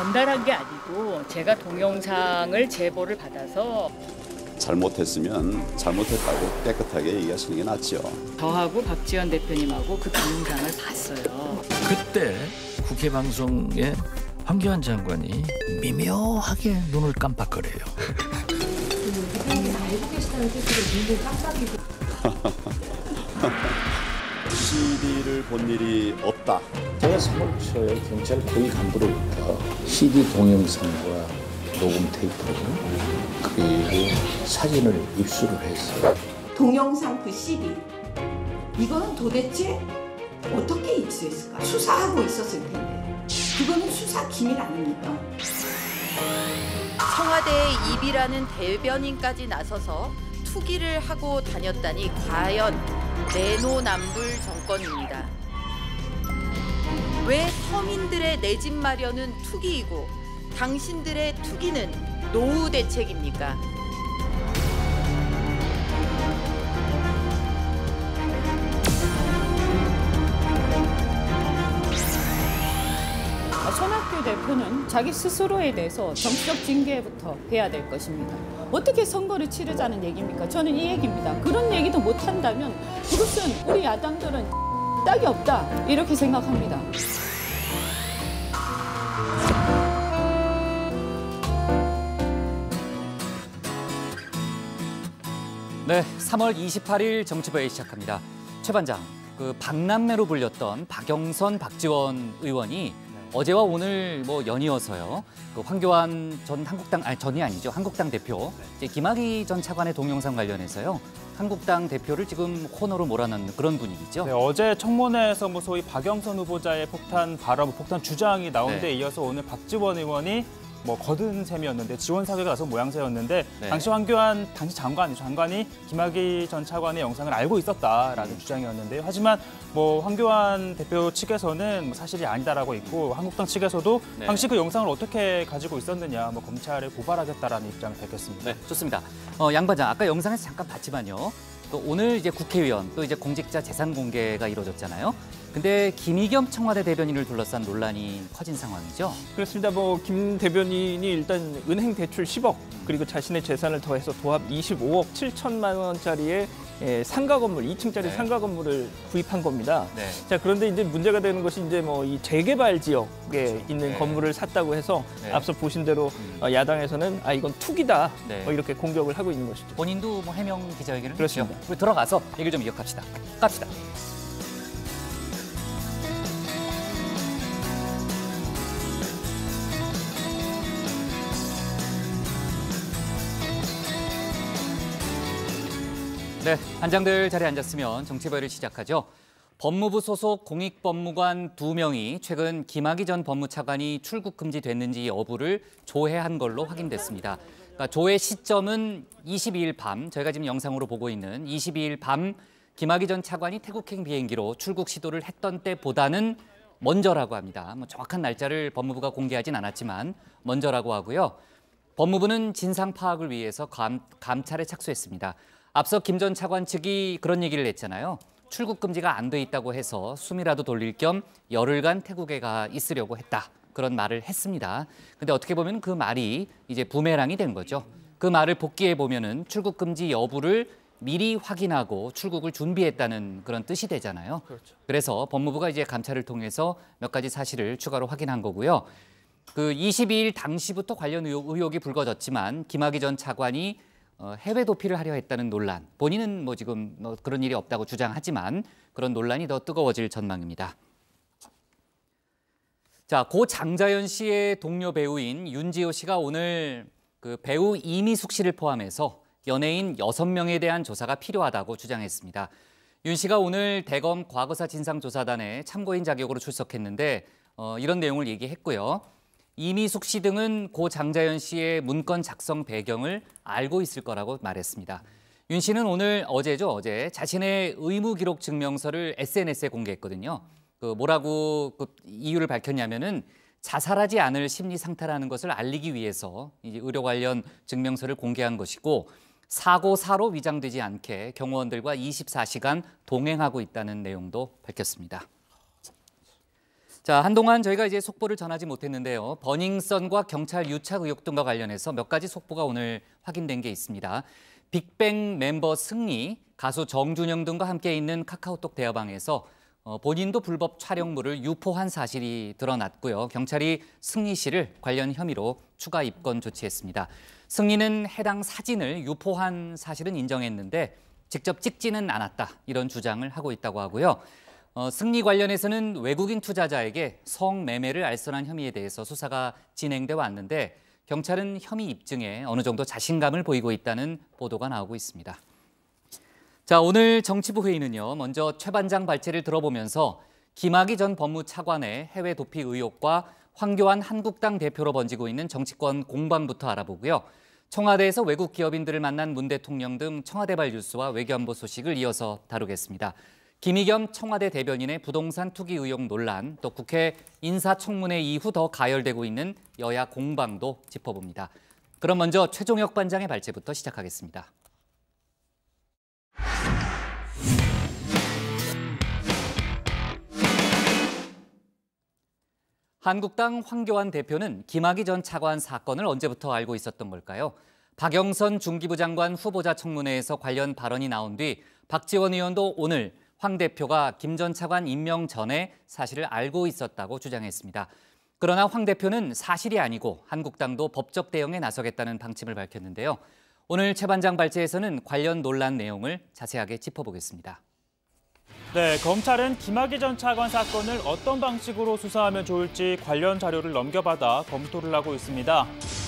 전달한 게 아니고 제가 동영상을 제보를 받아서 잘못했으면 잘못했다고 깨끗하게 얘기하시는 게 낫죠. 저하고 박지원 대표님하고 그 동영상을 봤어요. 그때 국회 방송에 황교안 장관이 미묘하게 눈을 깜빡거려요. 알고 계시다는 뜻으로 눈을 깜빡이고. CD를 본 일이 없다. 제가 3월 초에 경찰 고위 간부로부터 CD 동영상과 녹음 테이프를 그리고 사진을 입수를 했어요. 동영상 그 CD 이거는 도대체 어떻게 입수했을까? 수사하고 있었을 텐데 그거는 수사 기밀 아닙니까? 청와대의 입이라는 대변인까지 나서서 투기를 하고 다녔다니 과연 내노남불 정권입니다. 왜 서민들의 내 집 마련은 투기이고 당신들의 투기는 노후 대책입니까? 손학규 대표는 자기 스스로에 대해서 정치적 징계부터 해야 될 것입니다. 어떻게 선거를 치르자는 얘기입니까? 저는 이 얘기입니다. 그런 얘기도 못한다면 그것은 우리 야당들은 딱이 없다 이렇게 생각합니다. 네, 3월 28일 정치부에 시작합니다. 최 반장, 그 박남매로 불렸던 박영선, 박지원 의원이 어제와 오늘 뭐 연이어서요. 그 황교안 전 한국당 대표 이제 김학의 전 차관의 동영상 관련해서요. 한국당 대표를 지금 코너로 몰아넣는 그런 분위기죠. 네, 어제 청문회에서 뭐 소위 박영선 후보자의 폭탄 발언, 폭탄 주장이 나온 데 이어서 오늘 박지원 의원이 뭐 거둔 셈이었는데 지원 사격에 나서 모양새였는데 당시 황교안 당시 장관이 김학의 전 차관의 영상을 알고 있었다라는 주장이었는데요. 하지만 뭐 황교안 대표 측에서는 뭐 사실이 아니다라고 있고 한국당 측에서도 당시 그 영상을 어떻게 가지고 있었느냐, 뭐 검찰에 고발하겠다라는 입장을 밝혔습니다. 네, 좋습니다. 양 반장, 아까 영상에서 잠깐 봤지만요. 또 오늘 이제 국회의원 또 이제 공직자 재산 공개가 이루어졌잖아요. 근데 김의겸 청와대 대변인을 둘러싼 논란이 커진 상황이죠. 그렇습니다. 뭐 김 대변인이 일단 은행 대출 10억 그리고 자신의 재산을 더해서 도합 25억 7천만 원짜리의 상가 건물, 2층짜리 상가 건물을 구입한 겁니다. 자, 그런데 이제 문제가 되는 것이 이제 뭐 이 재개발 지역에 있는 건물을 샀다고 해서 앞서 보신 대로 야당에서는 이건 투기다 뭐 이렇게 공격을 하고 있는 것이죠. 본인도 뭐 해명 기자회견을 그렇습니다. 했죠. 들어가서 얘기를 좀 이어갑시다. 갑시다. 네, 반장들 자리에 앉았으면 정치부를 시작하죠. 법무부 소속 공익법무관 2명이 최근 김학의 전 법무차관이 출국 금지됐는지 여부를 조회한 걸로 확인됐습니다. 그러니까 조회 시점은 22일 밤, 저희가 지금 영상으로 보고 있는 22일 밤 김학의 전 차관이 태국행 비행기로 출국 시도를 했던 때보다는 먼저라고 합니다. 뭐 정확한 날짜를 법무부가 공개하진 않았지만 먼저라고 하고요. 법무부는 진상 파악을 위해서 감찰에 착수했습니다. 앞서 김 전 차관 측이 그런 얘기를 했잖아요. 출국 금지가 안 돼 있다고 해서 숨이라도 돌릴 겸 열흘간 태국에 가 있으려고 했다. 그런 말을 했습니다. 근데 어떻게 보면 그 말이 이제 부메랑이 된 거죠. 그 말을 복기해 보면은 출국 금지 여부를 미리 확인하고 출국을 준비했다는 그런 뜻이 되잖아요. 그렇죠. 그래서 법무부가 이제 감찰을 통해서 몇 가지 사실을 추가로 확인한 거고요. 그 22일 당시부터 관련 의혹이 불거졌지만 김학의 전 차관이 해외 도피를 하려 했다는 논란. 본인은 뭐 지금 뭐 그런 일이 없다고 주장하지만 그런 논란이 더 뜨거워질 전망입니다. 자, 고 장자연 씨의 동료 배우인 윤지호 씨가 오늘 그 배우 이미숙 씨를 포함해서 연예인 6명에 대한 조사가 필요하다고 주장했습니다. 윤 씨가 오늘 대검 과거사 진상조사단에 참고인 자격으로 출석했는데 이런 내용을 얘기했고요. 이미숙 씨 등은 고 장자연 씨의 문건 작성 배경을 알고 있을 거라고 말했습니다. 윤 씨는 어제 자신의 의무 기록 증명서를 SNS에 공개했거든요. 뭐라고 이유를 밝혔냐면은 자살하지 않을 심리 상태라는 것을 알리기 위해서 이제 의료 관련 증명서를 공개한 것이고 사고사로 위장되지 않게 경호원들과 24시간 동행하고 있다는 내용도 밝혔습니다. 자, 한동안 저희가 이제 속보를 전하지 못했는데요. 버닝썬과 경찰 유착 의혹 등과 관련해서 몇 가지 속보가 오늘 확인된 게 있습니다. 빅뱅 멤버 승리, 가수 정준영 등과 함께 있는 카카오톡 대화방에서 본인도 불법 촬영물을 유포한 사실이 드러났고요. 경찰이 승리 씨를 관련 혐의로 추가 입건 조치했습니다. 승리는 해당 사진을 유포한 사실은 인정했는데 직접 찍지는 않았다, 이런 주장을 하고 있다고 하고요. 승리 관련해서는 외국인 투자자에게 성매매를 알선한 혐의에 대해서 수사가 진행돼 왔는데 경찰은 혐의 입증에 어느 정도 자신감을 보이고 있다는 보도가 나오고 있습니다. 자, 오늘 정치부 회의는요. 먼저 최 반장 발제를 들어보면서 김학의 전 법무차관의 해외 도피 의혹과 황교안 한국당 대표로 번지고 있는 정치권 공방부터 알아보고요. 청와대에서 외국 기업인들을 만난 문 대통령 등 청와대발 뉴스와 외교안보 소식을 이어서 다루겠습니다. 김의겸 청와대 대변인의 부동산 투기 의혹 논란, 또 국회 인사청문회 이후 더 가열되고 있는 여야 공방도 짚어봅니다. 그럼 먼저 최종혁 반장의 발제부터 시작하겠습니다. 한국당 황교안 대표는 김학의 전 차관 사건을 언제부터 알고 있었던 걸까요? 박영선 중기부 장관 후보자 청문회에서 관련 발언이 나온 뒤 박지원 의원도 오늘 황 대표가 김 전 차관 임명 전에 사실을 알고 있었다고 주장했습니다. 그러나 황 대표는 사실이 아니고 한국당도 법적 대응에 나서겠다는 방침을 밝혔는데요. 오늘 최 반장 발제에서는 관련 논란 내용을 자세하게 짚어보겠습니다. 네, 검찰은 김학의 전 차관 사건을 어떤 방식으로 수사하면 좋을지 관련 자료를 넘겨받아 검토를 하고 있습니다.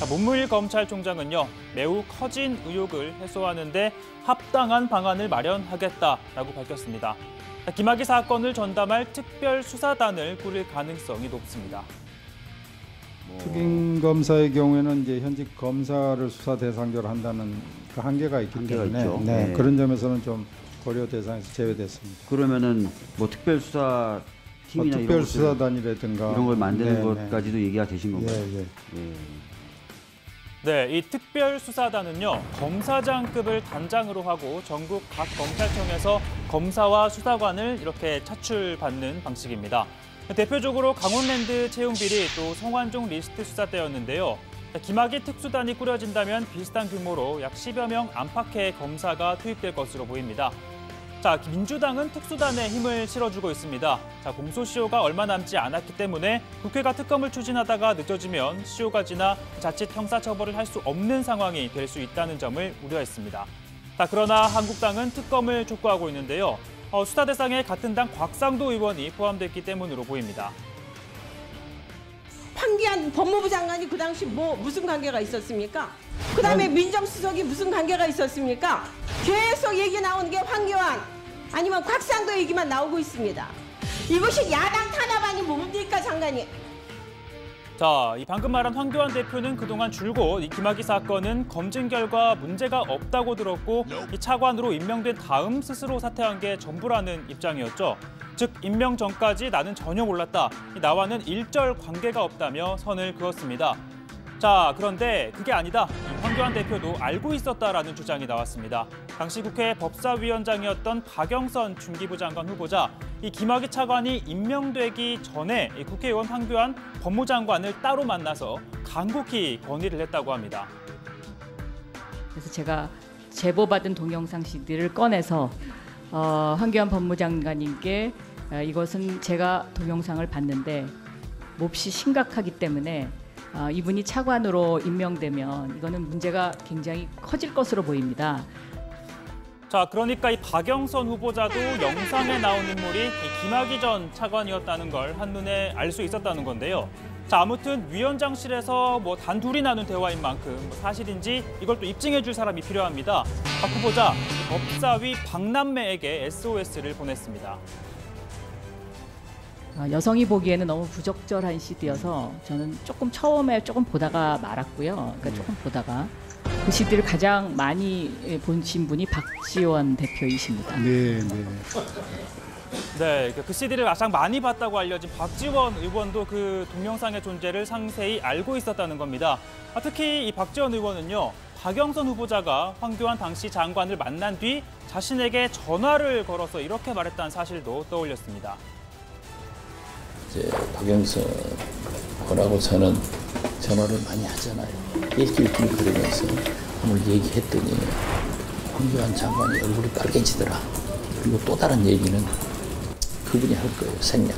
문무일 검찰총장은요, 매우 커진 의혹을 해소하는 데 합당한 방안을 마련하겠다라고 밝혔습니다. 김학의 사건을 전담할 특별수사단을 꾸릴 가능성이 높습니다. 특임 검사의 경우에는 이제 현직 검사를 수사 대상자로 한다는 그 한계가 있기 때문에 네, 그런 점에서는 좀 고려 대상에서 제외됐습니다. 그러면은 뭐 특별수사 팀이나 특별수사단이라든가 이런 걸 만드는 것까지도 얘기가 되신 건가요? 네, 이 특별수사단은요, 검사장급을 단장으로 하고 전국 각 검찰청에서 검사와 수사관을 이렇게 차출받는 방식입니다. 대표적으로 강원랜드 채용 비리, 또 성완종 리스트 수사 때였는데요. 김학의 특수단이 꾸려진다면 비슷한 규모로 약 10여 명 안팎의 검사가 투입될 것으로 보입니다. 자, 민주당은 특수단에 힘을 실어주고 있습니다. 자, 공소시효가 얼마 남지 않았기 때문에 국회가 특검을 추진하다가 늦어지면 시효가 지나 자칫 형사처벌을 할 수 없는 상황이 될 수 있다는 점을 우려했습니다. 자, 그러나 한국당은 특검을 촉구하고 있는데요. 수사 대상에 같은 당 곽상도 의원이 포함됐기 때문으로 보입니다. 황교안 법무부 장관이 그 당시 무슨 관계가 있었습니까? 그다음에 민정수석이 무슨 관계가 있었습니까? 계속 얘기 나오는 게 황교안 아니면 곽상도 얘기만 나오고 있습니다. 이것이 야당 탄압 아니면 뭡니까, 장관님? 자, 이 방금 말한 황교안 대표는 그동안 줄곧 이 김학의 사건은 검증 결과 문제가 없다고 들었고 이 차관으로 임명된 다음 스스로 사퇴한 게 전부라는 입장이었죠. 즉, 임명 전까지 나는 전혀 몰랐다. 나와는 일절 관계가 없다며 선을 그었습니다. 자, 그런데 그게 아니다. 황교안 대표도 알고 있었다라는 주장이 나왔습니다. 당시 국회 법사위원장이었던 박영선 중기부 장관 후보자, 이 김학의 차관이 임명되기 전에 국회의원 황교안 법무장관을 따로 만나서 간곡히 건의를 했다고 합니다. 그래서 제가 제보받은 동영상 CD를 꺼내서 황교안 법무장관님께 이것은 제가 동영상을 봤는데 몹시 심각하기 때문에 이분이 차관으로 임명되면 이거는 문제가 굉장히 커질 것으로 보입니다. 자, 그러니까 이 박영선 후보자도 영상에 나온 인물이 이 김학의 전 차관이었다는 걸 한눈에 알 수 있었다는 건데요. 자, 아무튼 위원장실에서 단둘이 나눈 대화인 만큼 사실인지 이걸 또 입증해 줄 사람이 필요합니다. 박 후보자, 법사위 박남매에게 SOS를 보냈습니다. 여성이 보기에는 너무 부적절한 CD여서 저는 처음에 조금 보다가 말았고요. 그러니까 조금 보다가 그 CD를 가장 많이 보신 분이 박지원 대표이십니다. 네, 그 CD를 가장 많이 봤다고 알려진 박지원 의원도 그 동영상의 존재를 상세히 알고 있었다는 겁니다. 특히 이 박지원 의원은요, 박영선 후보자가 황교안 당시 장관을 만난 뒤 자신에게 전화를 걸어서 이렇게 말했다는 사실도 떠올렸습니다. 이제 박영선하고 저는 전화를 많이 하잖아요. 낄낄낄 그러면서 오늘 얘기했더니 황교안 장관이 얼굴이 빨개지더라. 그리고 또 다른 얘기는 그분이 할 거예요. 생략.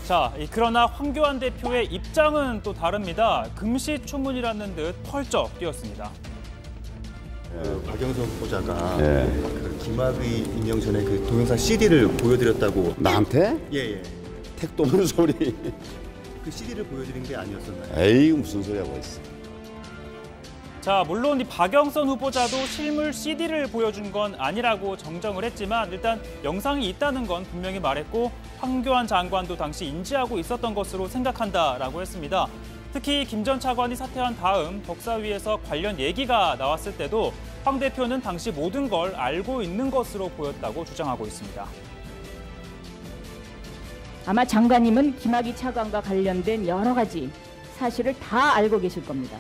자, 그러나 황교안 대표의 입장은 또 다릅니다. 금시초문이라는 듯 펄쩍 뛰었습니다. 박영선 후보자가 그 김학의 임명 전에 그 동영상 CD를 보여드렸다고. 나한테? 예. 택도 없는 소리. 그 CD를 보여드린 게 아니었었나요? 에이, 무슨 소리 하고 있어. 자, 물론 이 박영선 후보자도 실물 CD를 보여준 건 아니라고 정정을 했지만 일단 영상이 있다는 건 분명히 말했고 황교안 장관도 당시 인지하고 있었던 것으로 생각한다라고 했습니다. 특히 김 전 차관이 사퇴한 다음 법사위에서 관련 얘기가 나왔을 때도 황 대표는 당시 모든 걸 알고 있는 것으로 보였다고 주장하고 있습니다. 아마 장관님은 김학의 차관과 관련된 여러 가지 사실을 다 알고 계실 겁니다.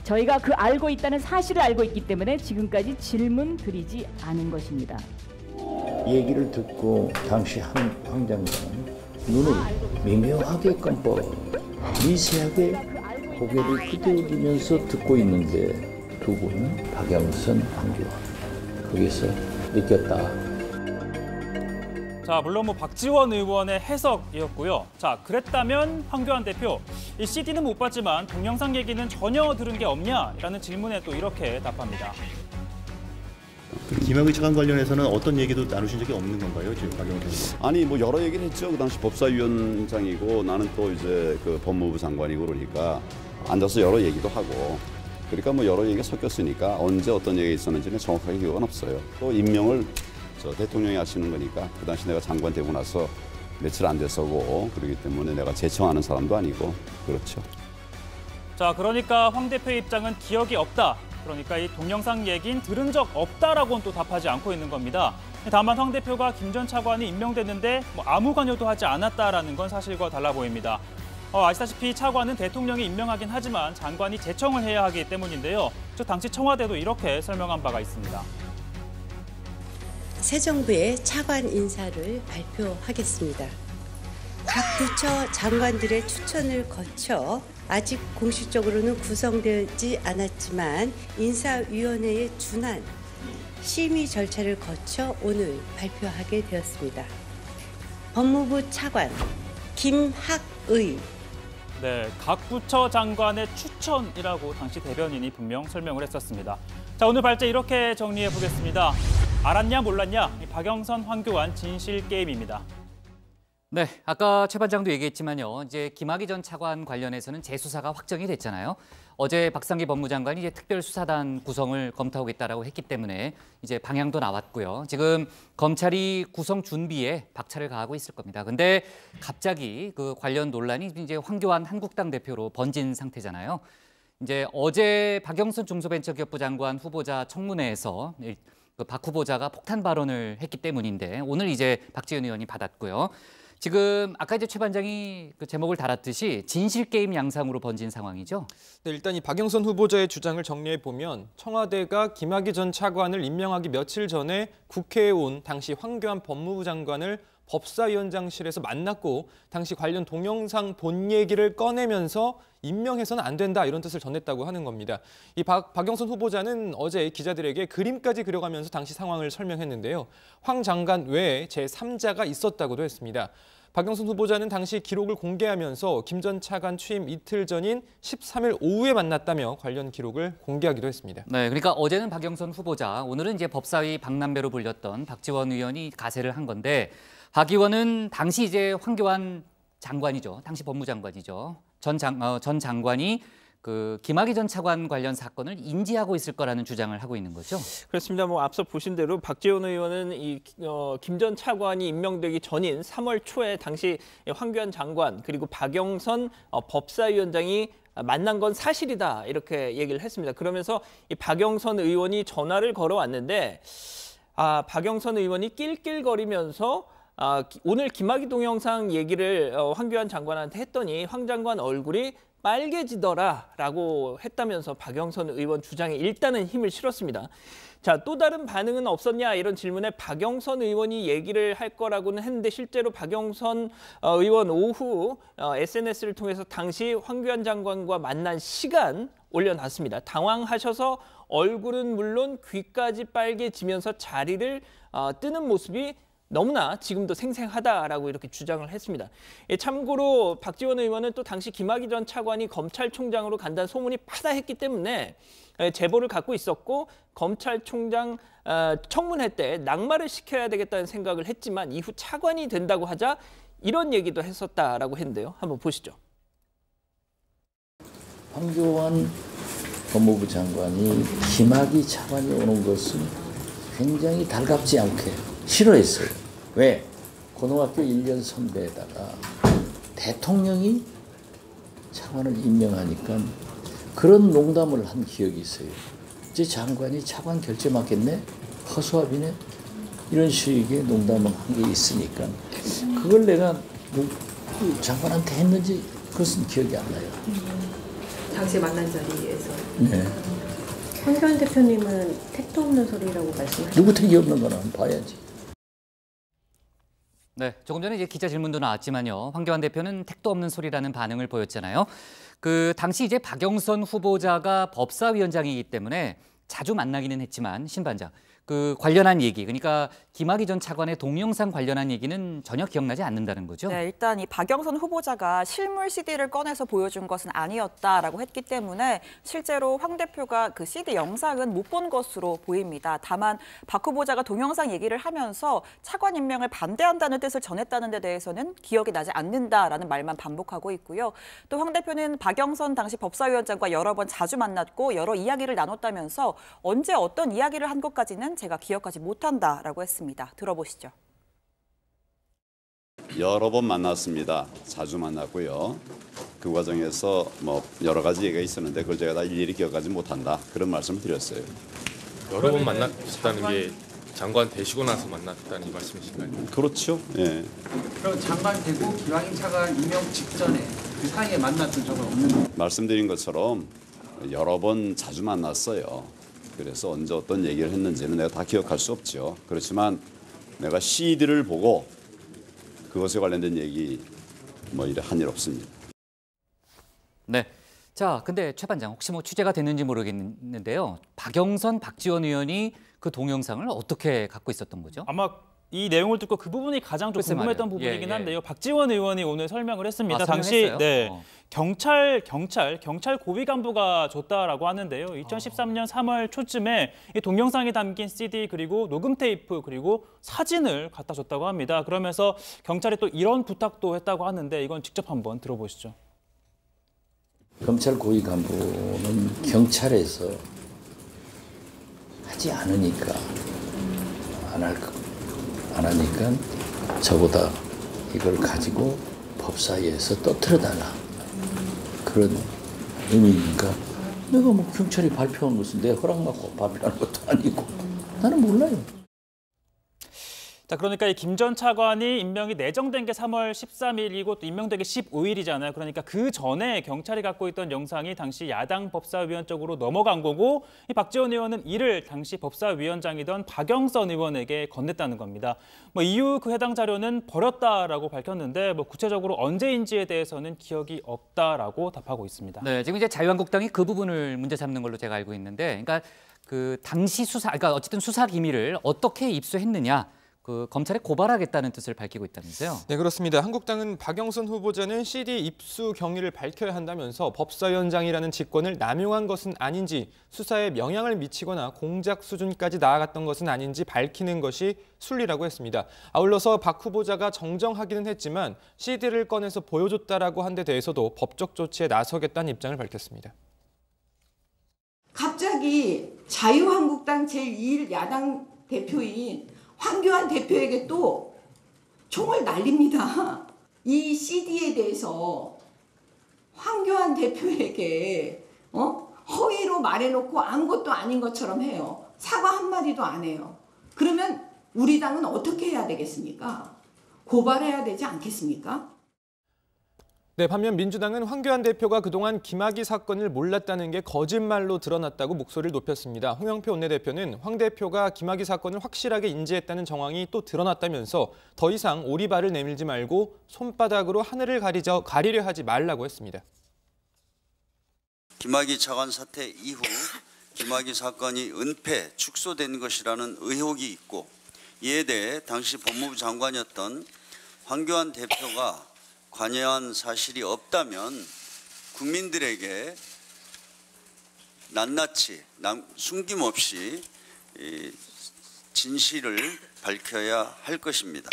저희가 그 알고 있다는 사실을 알고 있기 때문에 지금까지 질문 드리지 않은 것입니다. 얘기를 듣고 당시 황 장관은 눈을 미묘하게 깜빡 미세하게 고개를 끄덕이면서 듣고 있는데 두 분은 박영선, 황교안 거기서 느꼈다. 자, 물론 박지원 의원의 해석이었고요. 자, 그랬다면 황교안 대표, 이 CD는 못 봤지만 동영상 얘기는 전혀 들은 게 없냐라는 질문에 또 이렇게 답합니다. 김학의 차관 관련해서는 어떤 얘기도 나누신 적이 없는 건가요, 지금 박영선? 아니 뭐 여러 얘기를 했죠. 그 당시 법사위원장이고 나는 또 이제 그 법무부 장관이고 그러니까 앉아서 여러 얘기도 하고. 그러니까 뭐 여러 얘기가 섞였으니까 언제 어떤 얘기가 있었는지는 정확하게 기억은 없어요. 또 임명을 대통령이 하시는 거니까 그 당시 내가 장관 되고 나서 며칠 안 됐었고 그렇기 때문에 내가 제청하는 사람도 아니고 그렇죠. 자, 그러니까 황 대표의 입장은 기억이 없다. 그러니까 이 동영상 얘긴 들은 적 없다라고는 또 답하지 않고 있는 겁니다. 다만 황 대표가 김 전 차관이 임명됐는데 뭐 아무 관여도 하지 않았다라는 건 사실과 달라 보입니다. 아시다시피 차관은 대통령이 임명하긴 하지만 장관이 제청을 해야 하기 때문인데요. 저 당시 청와대도 이렇게 설명한 바가 있습니다. 새 정부의 차관 인사를 발표하겠습니다. 각 부처 장관들의 추천을 거쳐 아직 공식적으로는 구성되지 않았지만 인사위원회에 준한 심의 절차를 거쳐 오늘 발표하게 되었습니다. 법무부 차관 김학의. 네, 각 부처 장관의 추천이라고 당시 대변인이 분명 설명을 했었습니다. 자, 오늘 발제 이렇게 정리해 보겠습니다. 알았냐 몰랐냐? 박영선, 황교안 진실 게임입니다. 네, 아까 최 반장도 얘기했지만요. 이제 김학의 전 차관 관련해서는 재수사가 확정이 됐잖아요. 어제 박상기 법무장관이 이제 특별수사단 구성을 검토하고 있다라고 했기 때문에 이제 방향도 나왔고요. 지금 검찰이 구성 준비에 박차를 가하고 있을 겁니다. 근데 갑자기 그 관련 논란이 이제 황교안 한국당 대표로 번진 상태잖아요. 이제 어제 박영선 중소벤처기업부 장관 후보자 청문회에서 그 박 후보자가 폭탄 발언을 했기 때문인데 오늘 이제 박지원 의원이 받았고요. 지금 아까 이제 최 반장이 그 제목을 달았듯이 진실 게임 양상으로 번진 상황이죠. 네, 일단 이 박영선 후보자의 주장을 정리해 보면 청와대가 김학의 전 차관을 임명하기 며칠 전에 국회에 온 당시 황교안 법무부 장관을 법사위원장실에서 만났고 당시 관련 동영상 본 얘기를 꺼내면서 임명해서는 안 된다 이런 뜻을 전했다고 하는 겁니다. 이 박영선 후보자는 어제 기자들에게 그림까지 그려가면서 당시 상황을 설명했는데요. 황 장관 외에 제3자가 있었다고도 했습니다. 박영선 후보자는 당시 기록을 공개하면서 김 전 차관 취임 이틀 전인 13일 오후에 만났다며 관련 기록을 공개하기도 했습니다. 네, 그러니까 어제는 박영선 후보자, 오늘은 이제 법사위 박남배로 불렸던 박지원 의원이 가세를 한 건데 박 의원은 당시 이제 황교안 장관이죠. 당시 법무장관이죠. 전 장관이 그 김학의 전 차관 관련 사건을 인지하고 있을 거라는 주장을 하고 있는 거죠. 그렇습니다. 뭐 앞서 보신 대로 박지원 의원은 이 김 전 차관이 임명되기 전인 3월 초에 당시 황교안 장관 그리고 박영선 법사위원장이 만난 건 사실이다 이렇게 얘기를 했습니다. 그러면서 이 박영선 의원이 전화를 걸어왔는데 박영선 의원이 낄낄거리면서 오늘 김학의 동영상 얘기를 황교안 장관한테 했더니 황 장관 얼굴이 빨개지더라라고 했다면서 박영선 의원 주장에 일단은 힘을 실었습니다. 자, 또 다른 반응은 없었냐 이런 질문에 박영선 의원이 얘기를 할 거라고는 했는데 실제로 박영선 의원 오후 SNS를 통해서 당시 황교안 장관과 만난 시간 올려놨습니다. 당황하셔서 얼굴은 물론 귀까지 빨개지면서 자리를 뜨는 모습이 너무나 지금도 생생하다라고 이렇게 주장을 했습니다. 참고로 박지원 의원은 또 당시 김학의 전 차관이 검찰총장으로 간다는 소문이 파다했기 때문에 제보를 갖고 있었고 검찰총장 청문회 때 낙마를 시켜야 되겠다는 생각을 했지만 이후 차관이 된다고 하자 이런 얘기도 했었다라고 했는데요. 한번 보시죠. 황교안 법무부 장관이 김학의 차관이 오는 것은 굉장히 달갑지 않게 싫어했어요. 왜? 고등학교 1년 선배에다가 대통령이 차관을 임명하니까 그런 농담을 한 기억이 있어요. 이제 장관이 차관 결재 맡겠네? 허수아비네? 이런 식의 농담을 한 게 있으니까 그걸 내가 장관한테 했는지 그것은 기억이 안 나요. 당시 만난 자리에서. 네. 황교안 대표님은 택도 없는 소리라고 말씀하셨어요. 누구 택이 없는 거는 한번 봐야지. 네, 조금 전에 이제 기자 질문도 나왔지만요. 황교안 대표는 택도 없는 소리라는 반응을 보였잖아요. 그 당시 이제 박영선 후보자가 법사위원장이기 때문에 자주 만나기는 했지만 신반장 그 관련한 얘기, 그러니까 김학의 전 차관의 동영상 관련한 얘기는 전혀 기억나지 않는다는 거죠? 네, 일단 이 박영선 후보자가 실물 CD를 꺼내서 보여준 것은 아니었다라고 했기 때문에 실제로 황 대표가 그 CD 영상은 못 본 것으로 보입니다. 다만 박 후보자가 동영상 얘기를 하면서 차관 임명을 반대한다는 뜻을 전했다는 데 대해서는 기억이 나지 않는다라는 말만 반복하고 있고요. 또 황 대표는 박영선 당시 법사위원장과 여러 번 자주 만났고 여러 이야기를 나눴다면서 언제 어떤 이야기를 한 것까지는 제가 기억하지 못한다라고 했습니다. 들어보시죠. 여러 번 만났습니다. 자주 만났고요. 그 과정에서 뭐 여러 가지 얘기가 있었는데 그걸 제가 다 일일이 기억하지 못한다. 그런 말씀을 드렸어요. 여러 번 만났다는 게 장관 되시고 나서 만났다는 이 말씀이신가요? 그렇죠. 예. 그럼 장관 되고 김학의 차관 임명 직전에 그 사이에 만났던 적은 없는? 말씀드린 것처럼 여러 번 자주 만났어요. 그래서 언제 어떤 얘기를 했는지는 내가 다 기억할 수 없죠. 그렇지만 내가 CD를 보고 그것에 관련된 얘기 뭐 이래 한 일 없습니다. 네. 자, 근데 최 반장 혹시 뭐 취재가 됐는지 모르겠는데요. 박영선, 박지원 의원이 그 동영상을 어떻게 갖고 있었던 거죠? 아마 이 내용을 듣고 그 부분이 가장 좀 궁금했던 말이에요. 부분이긴 한데요. 박지원 의원이 오늘 설명을 했습니다. 당시 설명했어요? 네, 경찰 고위 간부가 줬다라고 하는데요. 2013년 3월 초쯤에 이 동영상이 담긴 CD 그리고 녹음 테이프 그리고 사진을 갖다 줬다고 합니다. 그러면서 경찰이 또 이런 부탁도 했다고 하는데 이건 직접 한번 들어보시죠. 검찰 고위 간부는 경찰에서 하지 않으니까 안 하니까 저보다 이걸 가지고 법사위에서 떠들어달라 그런 의미니까 내가 뭐 경찰이 발표한 것은 내 허락 받고 발표하는 것도 아니고 나는 몰라요. 자, 그러니까 이 김 전 차관이 임명이 내정된 게 3월 13일이고 또 임명된 게 15일이잖아요. 그러니까 그 전에 경찰이 갖고 있던 영상이 당시 야당 법사위원 쪽으로 넘어간 거고 이 박지원 의원은 이를 당시 법사위원장이던 박영선 의원에게 건넸다는 겁니다. 뭐 이후 그 해당 자료는 버렸다라고 밝혔는데 뭐 구체적으로 언제인지에 대해서는 기억이 없다라고 답하고 있습니다. 네, 지금 이제 자유한국당이 그 부분을 문제 삼는 걸로 제가 알고 있는데, 그러니까 그 당시 그러니까 어쨌든 수사 기밀을 어떻게 입수했느냐. 그 검찰에 고발하겠다는 뜻을 밝히고 있다면서요? 네, 그렇습니다. 한국당은 박영선 후보자는 CD 입수 경위를 밝혀야 한다면서 법사위원장이라는 직권을 남용한 것은 아닌지 수사에 영향을 미치거나 공작 수준까지 나아갔던 것은 아닌지 밝히는 것이 순리라고 했습니다. 아울러서 박 후보자가 정정하기는 했지만 CD를 꺼내서 보여줬다라고 한 데 대해서도 법적 조치에 나서겠다는 입장을 밝혔습니다. 갑자기 자유한국당 제1 야당 대표인 황교안 대표에게 또 총을 날립니다. 이 CD에 대해서 황교안 대표에게 허위로 말해놓고 아무것도 아닌 것처럼 해요. 사과 한마디도 안 해요. 그러면 우리 당은 어떻게 해야 되겠습니까? 고발해야 되지 않겠습니까? 네, 반면 민주당은 황교안 대표가 그동안 김학의 사건을 몰랐다는 게 거짓말로 드러났다고 목소리를 높였습니다. 홍영표 원내대표는 황 대표가 김학의 사건을 확실하게 인지했다는 정황이 또 드러났다면서 더 이상 오리발을 내밀지 말고 손바닥으로 하늘을 가리려 하지 말라고 했습니다. 김학의 차관 사태 이후 김학의 사건이 은폐, 축소된 것이라는 의혹이 있고 이에 대해 당시 법무부 장관이었던 황교안 대표가 관여한 사실이 없다면 국민들에게 낱낱이 숨김없이 진실을 밝혀야 할 것입니다.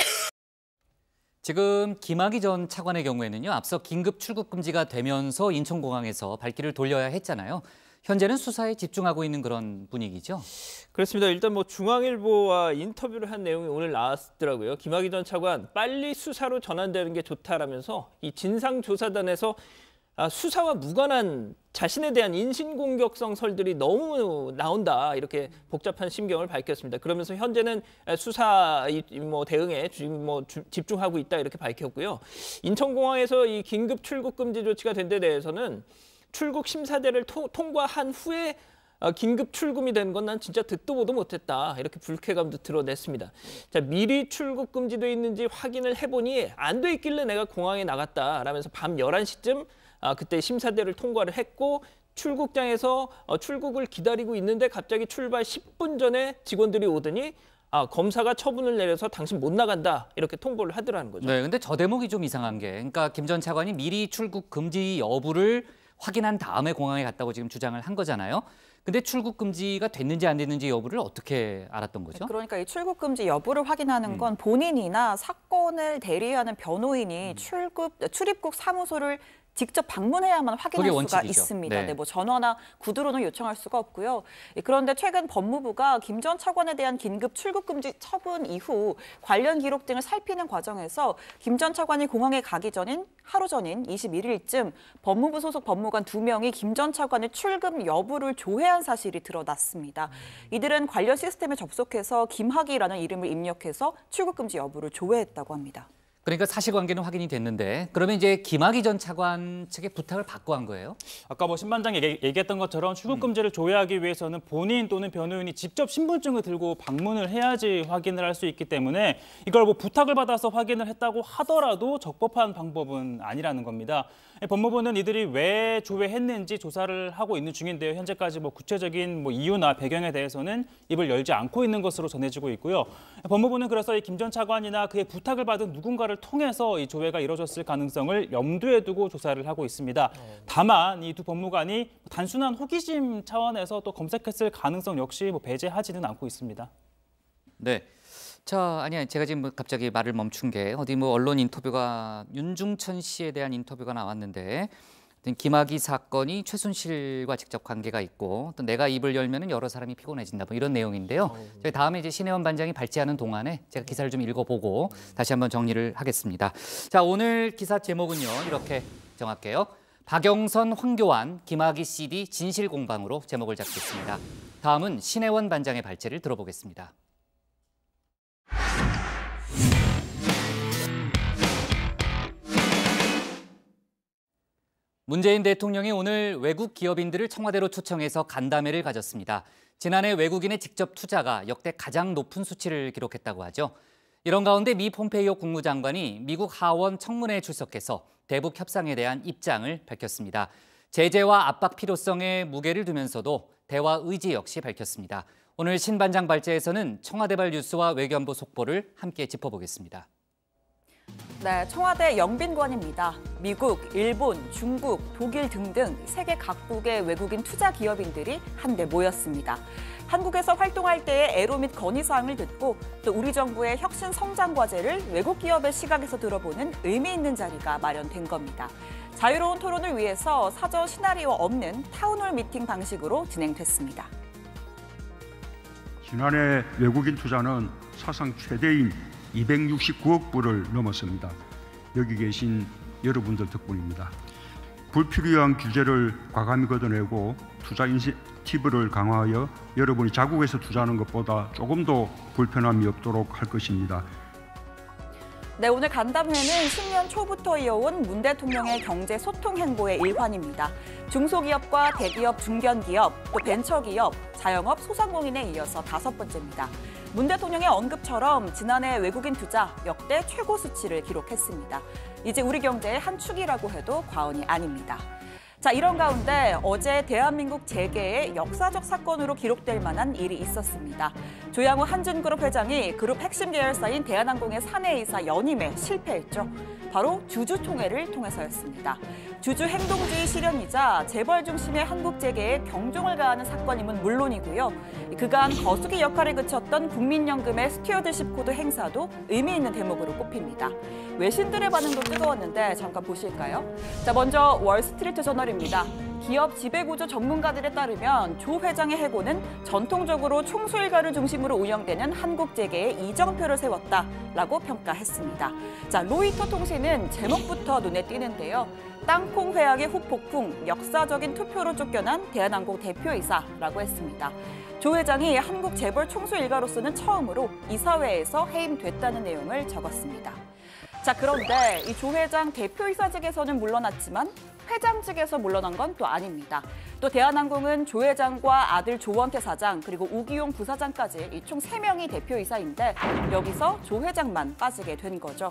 지금 김학의 전 차관의 경우에는요, 앞서 긴급 출국 금지가 되면서 인천공항에서 발길을 돌려야 했잖아요. 현재는 수사에 집중하고 있는 그런 분위기죠? 그렇습니다. 일단 뭐 중앙일보와 인터뷰를 한 내용이 오늘 나왔더라고요. 김학의 전 차관 빨리 수사로 전환되는 게 좋다라면서 이 진상조사단에서 수사와 무관한 자신에 대한 인신공격성 설들이 너무 나온다, 이렇게 복잡한 심경을 밝혔습니다. 그러면서 현재는 수사 대응에 집중하고 있다, 이렇게 밝혔고요. 인천공항에서 이 긴급 출국 금지 조치가 된 데 대해서는 출국 심사대를 통과한 후에 긴급 출금이 된 건 난 진짜 듣도 보도 못했다, 이렇게 불쾌감도 드러냈습니다. 자, 미리 출국 금지돼 있는지 확인을 해보니 안 돼 있길래 내가 공항에 나갔다라면서 밤 11시쯤 그때 심사대를 통과를 했고 출국장에서 출국을 기다리고 있는데 갑자기 출발 10분 전에 직원들이 오더니 검사가 처분을 내려서 당신 못 나간다, 이렇게 통보를 하더라는 거죠. 네, 근데 저 대목이 좀 이상한 게, 그러니까 김 전 차관이 미리 출국 금지 여부를 확인한 다음에 공항에 갔다고 지금 주장을 한 거잖아요. 근데 출국 금지가 됐는지 안 됐는지 여부를 어떻게 알았던 거죠? 그러니까 이 출국 금지 여부를 확인하는 건 본인이나 사건을 대리하는 변호인이 출입국 사무소를 직접 방문해야만 확인할 수가 있습니다. 네. 뭐 전화나 구두로는 요청할 수가 없고요. 그런데 최근 법무부가 김 전 차관에 대한 긴급 출국 금지 처분 이후 관련 기록 등을 살피는 과정에서 김 전 차관이 공항에 가기 전인 하루 전인 21일쯤 법무부 소속 법무관 2명이 김 전 차관의 출금 여부를 조회한 사실이 드러났습니다. 이들은 관련 시스템에 접속해서 김학의라는 이름을 입력해서 출국 금지 여부를 조회했다고 합니다. 그러니까 사실관계는 확인이 됐는데, 그러면 이제 김학의 전 차관 측의 부탁을 받고 한 거예요? 아까 신반장이 얘기했던 것처럼 출국 금지를 조회하기 위해서는 본인 또는 변호인이 직접 신분증을 들고 방문을 해야지 확인을 할 수 있기 때문에 이걸 부탁을 받아서 확인을 했다고 하더라도 적법한 방법은 아니라는 겁니다. 법무부는 이들이 왜 조회했는지 조사를 하고 있는 중인데요. 현재까지 구체적인 이유나 배경에 대해서는 입을 열지 않고 있는 것으로 전해지고 있고요. 법무부는 그래서 이 김 전 차관이나 그의 부탁을 받은 누군가를 통해서 이 조회가 이루어졌을 가능성을 염두에 두고 조사를 하고 있습니다. 다만 이 두 법무관이 단순한 호기심 차원에서 또 검색했을 가능성 역시 배제하지는 않고 있습니다. 네. 제가 지금 갑자기 말을 멈춘 게 어디 언론 인터뷰가 윤중천 씨에 대한 인터뷰가 나왔는데, 김학의 사건이 최순실과 직접 관계가 있고 또 내가 입을 열면은 여러 사람이 피곤해진다, 이런 내용인데요. 저희 다음에 이제 신혜원 반장이 발제하는 동안에 제가 기사를 좀 읽어보고 다시 한번 정리를 하겠습니다. 자, 오늘 기사 제목은요, 이렇게 정할게요. 박영선, 황교안, 김학의 CD 진실 공방으로 제목을 잡겠습니다. 다음은 신혜원 반장의 발제를 들어보겠습니다. 문재인 대통령이 오늘 외국 기업인들을 청와대로 초청해서 간담회를 가졌습니다. 지난해 외국인의 직접 투자가 역대 가장 높은 수치를 기록했다고 하죠. 이런 가운데 미 폼페이오 국무장관이 미국 하원 청문회에 출석해서 대북 협상에 대한 입장을 밝혔습니다. 제재와 압박 필요성에 무게를 두면서도 대화 의지 역시 밝혔습니다. 오늘 신 반장 발제에서는 청와대발 뉴스와 외교안보 속보를 함께 짚어보겠습니다. 네, 청와대 영빈관입니다. 미국, 일본, 중국, 독일 등등 세계 각국의 외국인 투자 기업인들이 한데 모였습니다. 한국에서 활동할 때의 애로 및 건의사항을 듣고 또 우리 정부의 혁신 성장 과제를 외국 기업의 시각에서 들어보는 의미 있는 자리가 마련된 겁니다. 자유로운 토론을 위해서 사전 시나리오 없는 타운홀 미팅 방식으로 진행됐습니다. 지난해 외국인 투자는 사상 최대인 269억 불을 넘었습니다. 여기 계신 여러분들 덕분입니다. 불필요한 규제를 과감히 걷어내고 투자 인센티브를 강화하여 여러분이 자국에서 투자하는 것보다 조금 더 불편함이 없도록 할 것입니다. 네, 오늘 간담회는 10년 초부터 이어온 문 대통령의 경제 소통 행보의 일환입니다. 중소기업과 대기업, 중견기업, 또 벤처기업, 자영업, 소상공인에 이어서 5번째입니다. 문 대통령의 언급처럼 지난해 외국인 투자 역대 최고 수치를 기록했습니다. 이제 우리 경제의 한 축이라고 해도 과언이 아닙니다. 자, 이런 가운데 어제 대한민국 재계의 역사적 사건으로 기록될 만한 일이 있었습니다. 조양호 한진그룹 회장이 그룹 핵심 계열사인 대한항공의 사내이사 연임에 실패했죠. 바로 주주총회를 통해서였습니다. 주주 행동주의 실현이자 재벌 중심의 한국 재계에 경종을 가하는 사건임은 물론이고요. 그간 거수기 역할을 그쳤던 국민연금의 스튜어드십 코드 행사도 의미 있는 대목으로 꼽힙니다. 외신들의 반응도 뜨거웠는데 잠깐 보실까요? 자, 먼저 월스트리트 저널입니다. 기업 지배구조 전문가들에 따르면 조 회장의 해고는 전통적으로 총수일가를 중심으로 운영되는 한국 재계의 이정표를 세웠다라고 평가했습니다. 자, 로이터 통신은 제목부터 눈에 띄는데요. 땅콩 회항의 후폭풍, 역사적인 투표로 쫓겨난 대한항공 대표이사라고 했습니다. 조 회장이 한국 재벌 총수 일가로서는 처음으로 이사회에서 해임됐다는 내용을 적었습니다. 자, 그런데 이 조 회장 대표이사직에서는 물러났지만 회장직에서 물러난 건 또 아닙니다. 또 대한항공은 조 회장과 아들 조원태 사장 그리고 우기용 부사장까지 이 총 3명이 대표이사인데 여기서 조 회장만 빠지게 된 거죠.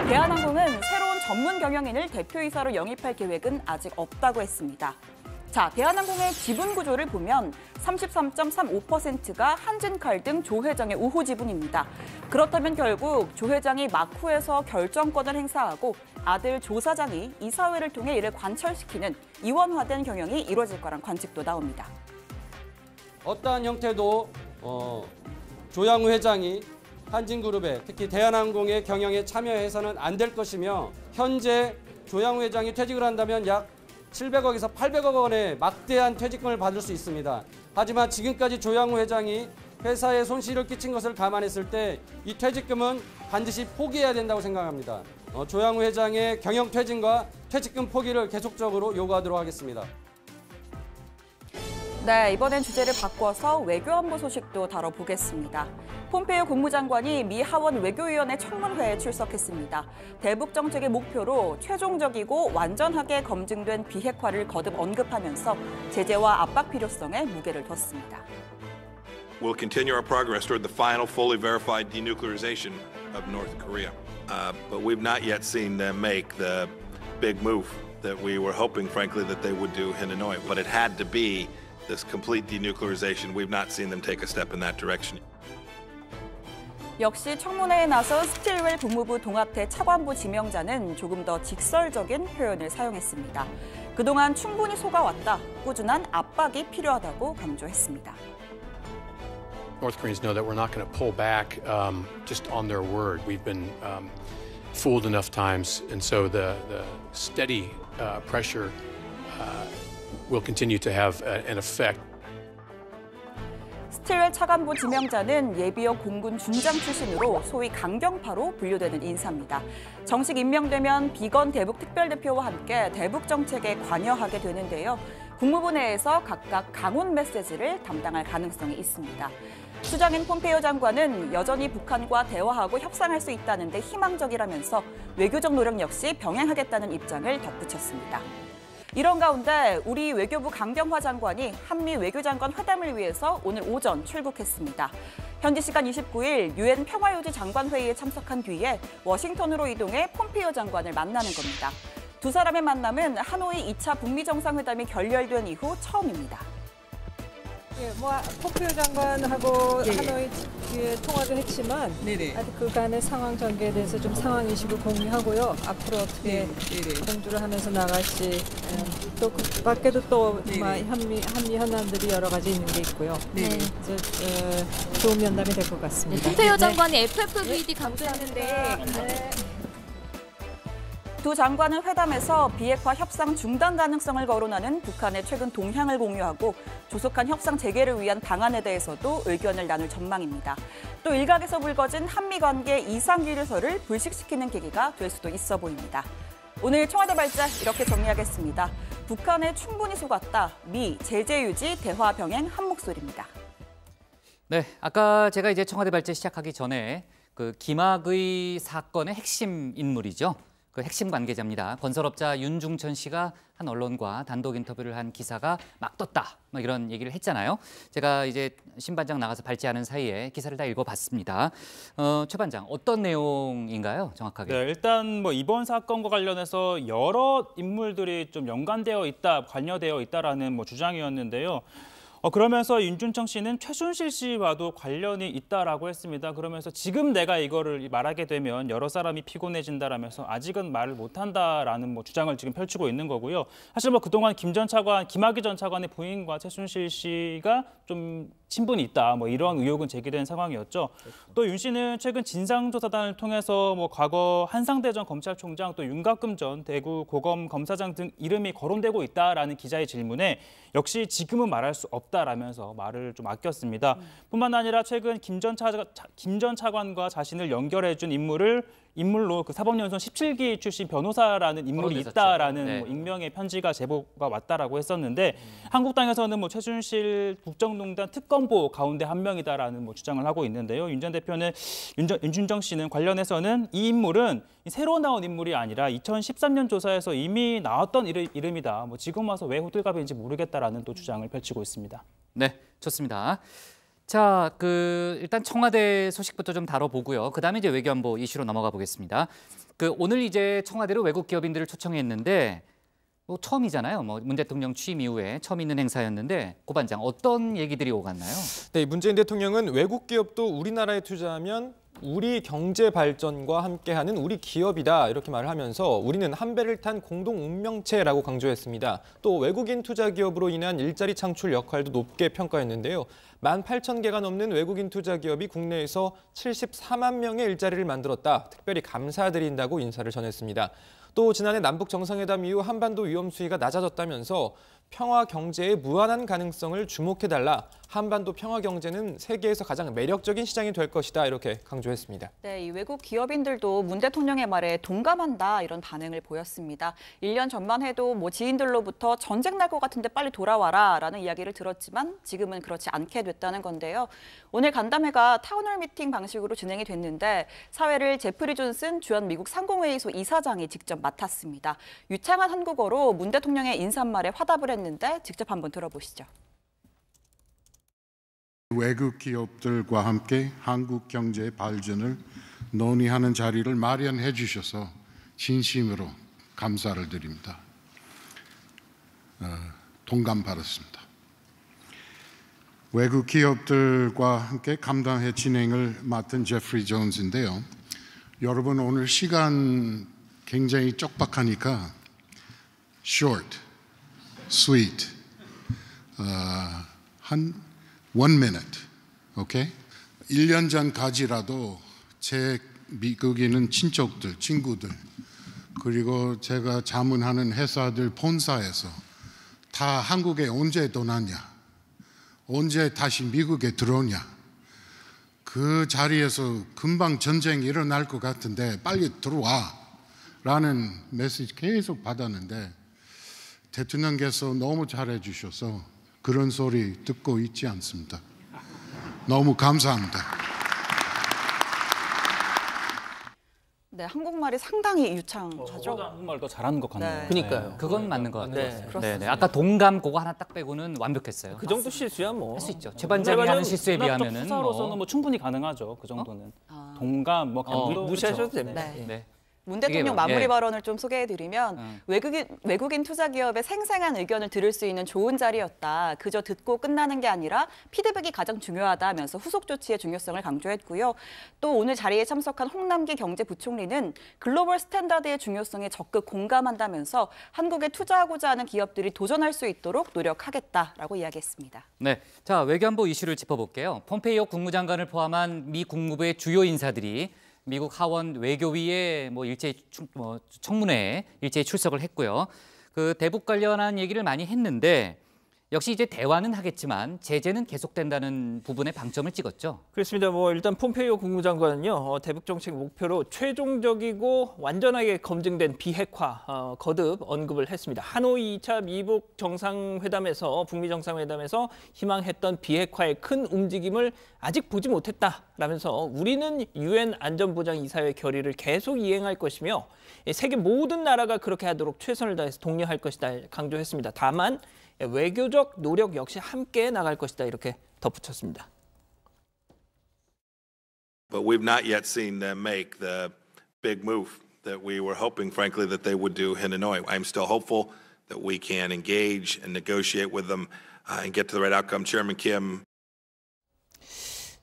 대한항공은 새로운 전문 경영인을 대표이사로 영입할 계획은 아직 없다고 했습니다. 자, 대한항공의 지분 구조를 보면 33.35%가 한진칼 등 조 회장의 우호 지분입니다. 그렇다면 결국 조 회장이 막후에서 결정권을 행사하고 아들 조 사장이 이사회를 통해 이를 관철시키는 이원화된 경영이 이루어질 거란 관측도 나옵니다. 어떠한 형태도 조양호 회장이 한진그룹에 특히 대한항공의 경영에 참여해서는 안 될 것이며 현재 조양호 회장이 퇴직을 한다면 약 700억에서 800억 원의 막대한 퇴직금을 받을 수 있습니다. 하지만 지금까지 조양호 회장이 회사에 손실을 끼친 것을 감안했을 때 이 퇴직금은 반드시 포기해야 된다고 생각합니다. 조양호 회장의 경영 퇴진과 퇴직금 포기를 계속적으로 요구하도록 하겠습니다. 네, 이번엔 주제를 바꿔서 외교안보 소식도 다뤄보겠습니다. 폼페이오 국무장관이 미 하원 외교위원회 청문회에 출석했습니다. 대북 정책의 목표로 최종적이고 완전하게 검증된 비핵화를 거듭 언급하면서 제재와 압박 필요성에 무게를 뒀습니다. We'll continue our progress toward the final fully verified denuclearization of North Korea. But we've not yet seen them make the big move that we were hoping, frankly, that they would do in Hanoi. But it had to be this complete denuclearization. We've not seen them take a step in that direction. 역시 청문회에 나선 스틸웰 국무부 동아태 차관부 지명자는 조금 더 직설적인 표현을 사용했습니다. 그동안 충분히 속아왔다, 꾸준한 압박이 필요하다고 강조했습니다. North Koreans know that we're not going to pull back just on their word. We've been fooled enough times, and so the steady pressure will continue to have an effect. 스틸웰 차관부 지명자는 예비역 공군 준장 출신으로 소위 강경파로 분류되는 인사입니다. 정식 임명되면 비건 대북 특별대표와 함께 대북 정책에 관여하게 되는데요. 국무부 내에서 각각 강원 메시지를 담당할 가능성이 있습니다. 수장인 폼페이오 장관은 여전히 북한과 대화하고 협상할 수 있다는 데 희망적이라면서 외교적 노력 역시 병행하겠다는 입장을 덧붙였습니다. 이런 가운데 우리 외교부 강경화 장관이 한미 외교장관 회담을 위해서 오늘 오전 출국했습니다. 현지 시간 29일 유엔 평화유지 장관회의에 참석한 뒤에 워싱턴으로 이동해 폼페이오 장관을 만나는 겁니다. 두 사람의 만남은 하노이 2차 북미 정상회담이 결렬된 이후 처음입니다. 예, 폼페이오 장관하고 예. 하노이 통화도 했지만 아직 그간의 상황 전개에 대해서 좀 상황 인식을 공유하고요. 앞으로 어떻게 공조를 하면서 나갈지 또 그 밖에도 또 한미 현안들이 여러 가지 있는 게 있고요. 그래서 좋은 면담이 될 것 같습니다. 폼페이오 장관이 FFVD 강조했는데 두 장관은 회담에서 비핵화 협상 중단 가능성을 거론하는 북한의 최근 동향을 공유하고 조속한 협상 재개를 위한 방안에 대해서도 의견을 나눌 전망입니다. 또 일각에서 불거진 한미 관계 이상규율서를 불식시키는 계기가 될 수도 있어 보입니다. 오늘 청와대 발제 이렇게 정리하겠습니다. 북한에 충분히 속았다. 미 제재 유지 대화 병행 한 목소리입니다. 네, 아까 제가 이제 청와대 발제 시작하기 전에 그 김학의 사건의 핵심 인물이죠. 그 핵심 관계자입니다. 건설업자 윤중천 씨가 한 언론과 단독 인터뷰를 한 기사가 막 떴다. 뭐 이런 얘기를 했잖아요. 제가 이제 신 반장 나가서 밟지 않은 사이에 기사를 다 읽어봤습니다. 최 반장, 어떤 내용인가요, 정확하게? 네, 일단 뭐 이번 사건과 관련해서 여러 인물들이 좀 연관되어 있다, 관여되어 있다라는 뭐 주장이었는데요. 그러면서 윤중천 씨는 최순실 씨와도 관련이 있다라고 했습니다. 그러면서 지금 내가 이거를 말하게 되면 여러 사람이 피곤해진다라면서 아직은 말을 못한다라는 뭐 주장을 지금 펼치고 있는 거고요. 사실 뭐 그동안 김학의 전 차관의 부인과 최순실 씨가 좀 친분이 있다, 뭐 이러한 의혹은 제기된 상황이었죠. 또 윤 씨는 최근 진상조사단을 통해서 뭐 과거 한상대 전 검찰총장 또 윤갑금 전 대구 고검 검사장 등 이름이 거론되고 있다라는 기자의 질문에 역시 지금은 말할 수 없다라면서 말을 좀 아꼈습니다. 뿐만 아니라 최근 김 전 차관과 자신을 연결해준 인물로 그 사법연수원 17기 출신 변호사라는 인물이 있다라는 네. 뭐 익명의 편지가 제보가 왔다라고 했었는데 한국당에서는 뭐 최순실 국정농단 특검보 가운데 한 명이다라는 뭐 주장을 하고 있는데요. 윤 전 대표는 윤준정 씨는 관련해서는 이 인물은 새로 나온 인물이 아니라 2013년 조사에서 이미 나왔던 이름이다. 뭐 지금 와서 왜 호들갑인지 모르겠다라는 또 주장을 펼치고 있습니다. 네, 좋습니다. 자, 일단 청와대 소식부터 좀 다뤄보고요. 그다음에 이제 외교안보 이슈로 넘어가 보겠습니다. 오늘 이제 청와대로 외국 기업인들을 초청했는데 뭐 처음이잖아요. 뭐 문 대통령 취임 이후에 처음 있는 행사였는데 고 반장 어떤 얘기들이 오갔나요? 네, 문재인 대통령은 외국 기업도 우리나라에 투자하면 우리 경제 발전과 함께하는 우리 기업이다 이렇게 말을 하면서 우리는 한 배를 탄 공동 운명체라고 강조했습니다. 또 외국인 투자 기업으로 인한 일자리 창출 역할도 높게 평가했는데요. 18,000개가 넘는 외국인 투자 기업이 국내에서 74만 명의 일자리를 만들었다. 특별히 감사드린다고 인사를 전했습니다. 또 지난해 남북 정상회담 이후 한반도 위험 수위가 낮아졌다면서 평화 경제의 무한한 가능성을 주목해달라. 한반도 평화 경제는 세계에서 가장 매력적인 시장이 될 것이다. 이렇게 강조했습니다. 네, 이 외국 기업인들도 문 대통령의 말에 동감한다 이런 반응을 보였습니다. 1년 전만 해도 뭐 지인들로부터 전쟁 날 것 같은데 빨리 돌아와라라는 이야기를 들었지만 지금은 그렇지 않게 됐다는 건데요. 오늘 간담회가 타운홀 미팅 방식으로 진행이 됐는데 사회를 제프리 존슨 주한 미국 상공회의소 이사장이 직접 맡았습니다. 유창한 한국어로 문 대통령의 인사말에 화답을 했는데 직접 한번 들어보시죠. 외국 기업들과 함께 한국 경제의 발전을 논의하는 자리를 마련해 주셔서 진심으로 감사를 드립니다. 동감받았습니다. 외국 기업들과 함께 감당회 진행을 맡은 제프리 존스인데요. 여러분 오늘 시간 굉장히 촉박하니까 short, sweet, 한 1 minute, 오케이? 1년 전까지라도 제 미국에 있는 친척들, 친구들, 그리고 제가 자문하는 회사들 본사에서 다 한국에 언제 떠나냐, 언제 다시 미국에 들어오냐, 그 자리에서 금방 전쟁이 일어날 것 같은데 빨리 들어와 라는 메시지 계속 받았는데 대통령께서 너무 잘해 주셔서 그런 소리 듣고 있지 않습니다. 너무 감사합니다. 네, 한국말이 상당히 유창하죠. 한국말도 잘하는 것 같네요. 네. 그러니까요. 그건 맞는 것 같아요. 네. 네. 아까 동감 그거 하나 딱 빼고는 완벽했어요. 그 정도 실수야 뭐. 할 수 있죠. 최 반장이 하는 실수에 비하면은 수사로서는 뭐 충분히 가능하죠. 그 정도는. 동감 뭐 무시하셔도 됩니다. 네. 문 대통령 마무리 발언을 좀 소개해드리면 외국인 투자 기업의 생생한 의견을 들을 수 있는 좋은 자리였다. 그저 듣고 끝나는 게 아니라 피드백이 가장 중요하다 하면서 후속 조치의 중요성을 강조했고요. 또 오늘 자리에 참석한 홍남기 경제부총리는 글로벌 스탠다드의 중요성에 적극 공감한다면서 한국에 투자하고자 하는 기업들이 도전할 수 있도록 노력하겠다라고 이야기했습니다. 네, 자 외교안보 이슈를 짚어볼게요. 폼페이오 국무장관을 포함한 미 국무부의 주요 인사들이 미국 하원 외교위의 청문회에 일제히 출석을 했고요. 대북 관련한 얘기를 많이 했는데 역시 이제 대화는 하겠지만 제재는 계속된다는 부분에 방점을 찍었죠. 그렇습니다. 일단 폼페이오 국무장관은요 대북 정책 목표로 최종적이고 완전하게 검증된 비핵화 거듭 언급을 했습니다. 하노이 2차 미북 정상회담에서 북미 정상회담에서 희망했던 비핵화의 큰 움직임을 아직 보지 못했다. 라면서 우리는 유엔 안전보장 이사회 결의를 계속 이행할 것이며 세계 모든 나라가 그렇게 하도록 최선을 다해서 독려할 것이다 강조했습니다. 다만 외교적 노력 역시 함께 나갈 것이다 이렇게 덧붙였습니다. But we've not yet seen them make the big move that we were hoping, frankly, that they would do in Hanoi. I'm still hopeful that we can engage and negotiate with them and get to the right outcome. Chairman Kim.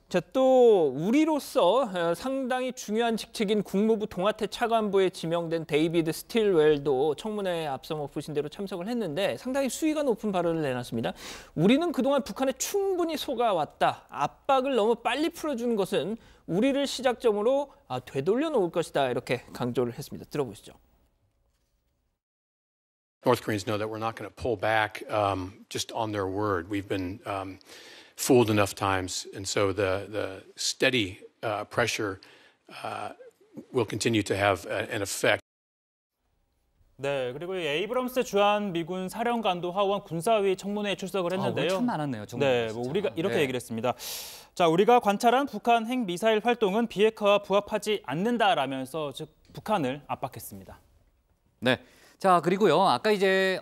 자, 또 우리로서 상당히 중요한 직책인 국무부 동아태 차관보에 지명된 데이비드 스틸웰도 청문회에 앞서 보신 대로 참석을 했는데 상당히 수위가 높은 발언을 내놨습니다. 우리는 그동안 북한에 충분히 속아왔다. 압박을 너무 빨리 풀어주는 것은 우리를 시작점으로 되돌려 놓을 것이다. 이렇게 강조를 했습니다. 들어보시죠. North Koreans know that we're not going to pull back just on their word. We've been fooled enough times, and so the steady pressure will continue to have an effect. 네, 그리고 에이브럼스 주한 미군 사령관도 하원 군사위 청문회에 출석을 했는데요. 참 많았네요. 네, 뭐 우리가 이렇게 얘기를 했습니다. 자, 우리가 관찰한 북한 핵 미사일 활동은 비핵화와 부합하지 않는다라면서 즉 북한을 압박했습니다. 네. 자, 그리고요. 아까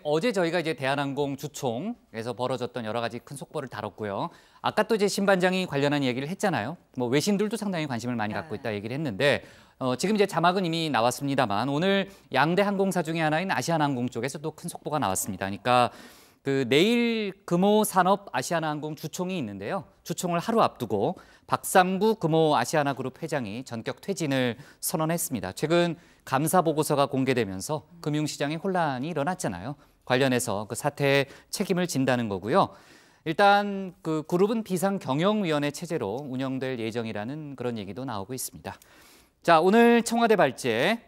어제 저희가 대한항공 주총에서 벌어졌던 여러 가지 큰 속보를 다뤘고요. 아까 또 신반장이 관련한 얘기를 했잖아요. 뭐 외신들도 상당히 관심을 많이 갖고 있다 얘기를 했는데 지금 자막은 이미 나왔습니다만 오늘 양대 항공사 중에 하나인 아시아나항공 쪽에서 또 큰 속보가 나왔습니다. 그러니까 내일 금호 산업 아시아나항공 주총이 있는데요. 주총을 하루 앞두고 박삼구 금호 아시아나그룹 회장이 전격 퇴진을 선언했습니다. 최근 감사 보고서가 공개되면서 금융시장에 혼란이 일어났잖아요. 관련해서 그 사태에 책임을 진다는 거고요. 일단 그룹은 비상경영위원회 체제로 운영될 예정이라는 그런 얘기도 나오고 있습니다. 자, 오늘 청와대 발제.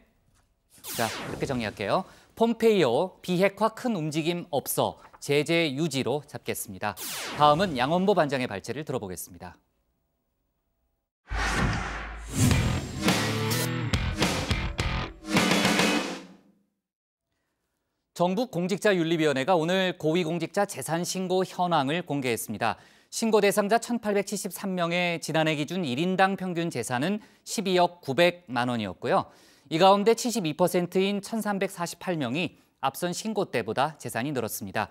자, 이렇게 정리할게요. 폼페이오 비핵화 큰 움직임 없어 제재 유지로 잡겠습니다. 다음은 양원보 반장의 발제를 들어보겠습니다. 정부공직자윤리위원회가 오늘 고위공직자 재산신고 현황을 공개했습니다. 신고 대상자 1,873명의 지난해 기준 1인당 평균 재산은 12억 900만 원이었고요. 이 가운데 72%인 1,348명이 앞선 신고 때보다 재산이 늘었습니다.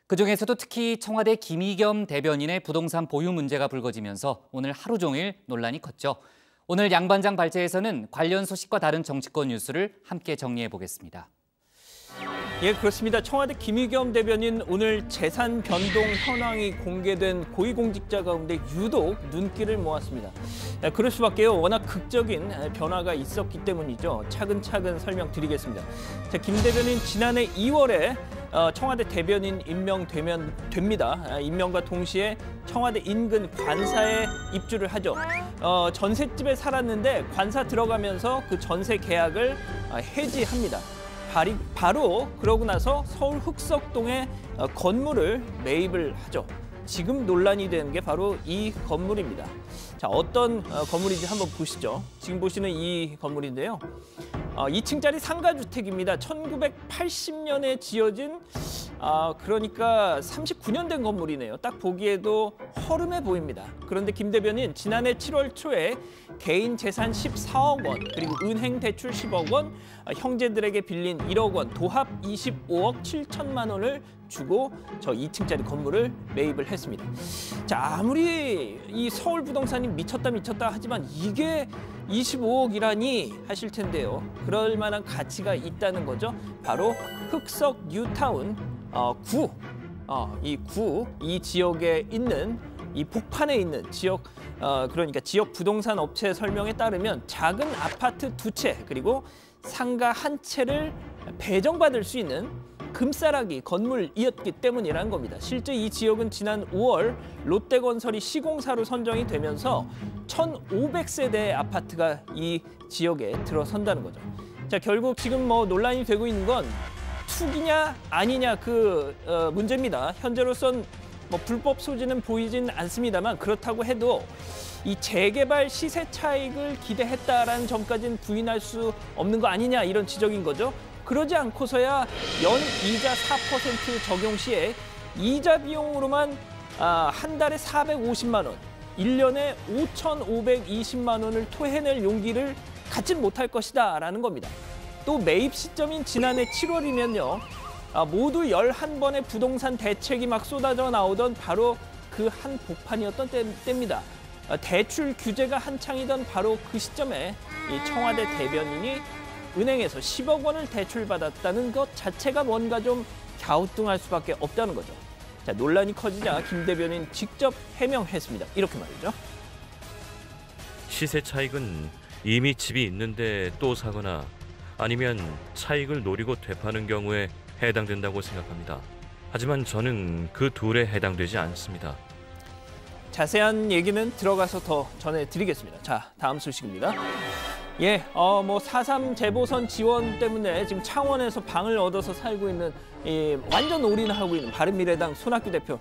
그중에서도 특히 청와대 김의겸 대변인의 부동산 보유 문제가 불거지면서 오늘 하루 종일 논란이 컸죠. 오늘 양 반장 발제에서는 관련 소식과 다른 정치권 뉴스를 함께 정리해 보겠습니다. 예, 그렇습니다. 청와대 김의겸 대변인 오늘 재산 변동 현황이 공개된 고위공직자 가운데 유독 눈길을 모았습니다. 그럴 수밖에요. 워낙 극적인 변화가 있었기 때문이죠. 차근차근 설명드리겠습니다. 자, 김 대변인 지난해 2월에 청와대 대변인 임명됩니다. 임명과 동시에 청와대 인근 관사에 입주를 하죠. 전셋집에 살았는데 관사 들어가면서 그 전세 계약을 해지합니다. 바로 그러고 나서 서울 흑석동에 건물을 매입을 하죠. 지금 논란이 되는 게 바로 이 건물입니다. 자, 어떤 건물인지 한번 보시죠. 지금 보시는 이 건물인데요. 2층짜리 상가주택입니다. 1980년에 지어진 그러니까 39년 된 건물이네요. 딱 보기에도 허름해 보입니다. 그런데 김 대변인 지난해 7월 초에 개인 재산 14억 원 그리고 은행 대출 10억 원, 형제들에게 빌린 1억 원, 도합 25억 7천만 원을 주고 저 2층짜리 건물을 매입을 했습니다. 자, 아무리 이 서울 부동산이 미쳤다 하지만 이게 25억이라니 하실 텐데요. 그럴 만한 가치가 있다는 거죠. 바로 흑석 뉴타운 이 지역에 있는 이 북판에 있는 지역 그러니까 지역 부동산 업체 설명에 따르면 작은 아파트 2채 그리고 상가 1채를 배정받을 수 있는 금싸라기 건물이었기 때문이라는 겁니다. 실제 이 지역은 지난 5월 롯데건설이 시공사로 선정이 되면서 1,500세대의 아파트가 이 지역에 들어선다는 거죠. 자, 결국 지금 논란이 되고 있는 건 투기냐 아니냐 문제입니다. 현재로선 불법 소지는 보이진 않습니다만 그렇다고 해도 이 재개발 시세 차익을 기대했다라는 점까지는 부인할 수 없는 거 아니냐 이런 지적인 거죠. 그러지 않고서야 연이자 4% 적용 시에 이자 비용으로만 한 달에 450만 원, 1년에 5,520만 원을 토해낼 용기를 갖지 못할 것이다라는 겁니다. 또 매입 시점인 지난해 7월이면요. 모두 11번의 부동산 대책이 막 쏟아져 나오던 바로 그 한 복판이었던 때입니다. 대출 규제가 한창이던 바로 그 시점에 이 청와대 대변인이 은행에서 10억 원을 대출받았다는 것 자체가 뭔가 좀 갸우뚱할 수밖에 없다는 거죠. 자, 논란이 커지자 김 대변인 직접 해명했습니다. 이렇게 말이죠. 시세 차익은 이미 집이 있는데 또 사거나 아니면 차익을 노리고 되파는 경우에 해당된다고 생각합니다. 하지만 저는 그 둘에 해당되지 않습니다. 자세한 얘기는 들어가서 더 전해드리겠습니다. 자, 다음 소식입니다. 예, 4.3 재보선 지원 때문에 지금 창원에서 방을 얻어서 살고 있는 완전 올인하고 있는 바른미래당 손학규 대표.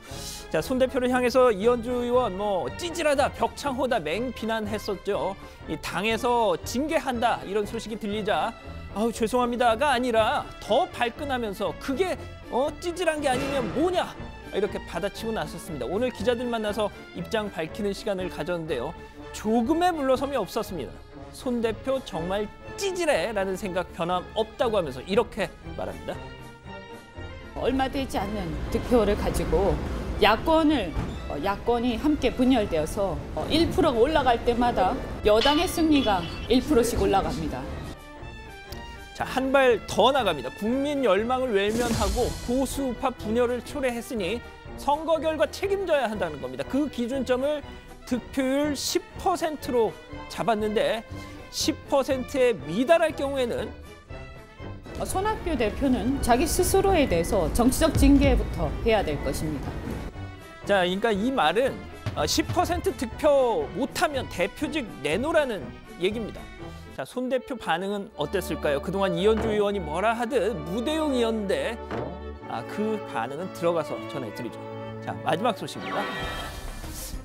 자, 손 대표를 향해서 이현주 의원 찌질하다, 벽창호다 맹비난했었죠. 이 당에서 징계한다 이런 소식이 들리자 죄송합니다가 아니라 더 발끈하면서 그게 찌질한 게 아니면 뭐냐 이렇게 받아치고 나섰습니다. 오늘 기자들 만나서 입장 밝히는 시간을 가졌는데요. 조금의 물러섬이 없었습니다. 손 대표 정말 찌질해라는 생각 변함없다고 하면서 이렇게 말합니다. 얼마 되지 않는 득표를 가지고 야권이 함께 분열되어서 1%가 올라갈 때마다 여당의 승리가 1%씩 올라갑니다. 자, 한 발 더 나갑니다. 국민 열망을 외면하고 보수우파 분열을 초래했으니 선거 결과 책임져야 한다는 겁니다. 그 기준점을 득표율 10%로 잡았는데 10%에 미달할 경우에는 손학규 대표는 자기 스스로에 대해서 정치적 징계부터 해야 될 것입니다. 자, 그러니까 이 말은 10% 득표 못하면 대표직 내놓으라는 얘기입니다. 자, 손 대표 반응은 어땠을까요? 그동안 이현주 의원이 뭐라 하듯 무대응이었는데 그 반응은 들어가서 전해드리죠. 자, 마지막 소식입니다.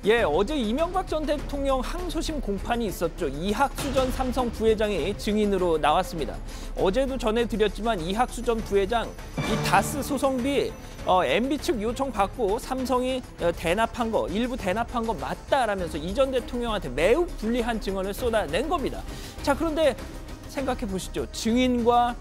예, 어제 이명박 전 대통령 항소심 공판이 있었죠. 이학수 전 삼성 부회장이 증인으로 나왔습니다. 어제도 전해드렸지만 이학수 전 부회장 이 다스 소송비 MB 측 요청 받고 삼성이 대납한 거, 일부 대납한 거 맞다라면서 이 전 대통령한테 매우 불리한 증언을 쏟아낸 겁니다. 자, 그런데 생각해 보시죠. 증인과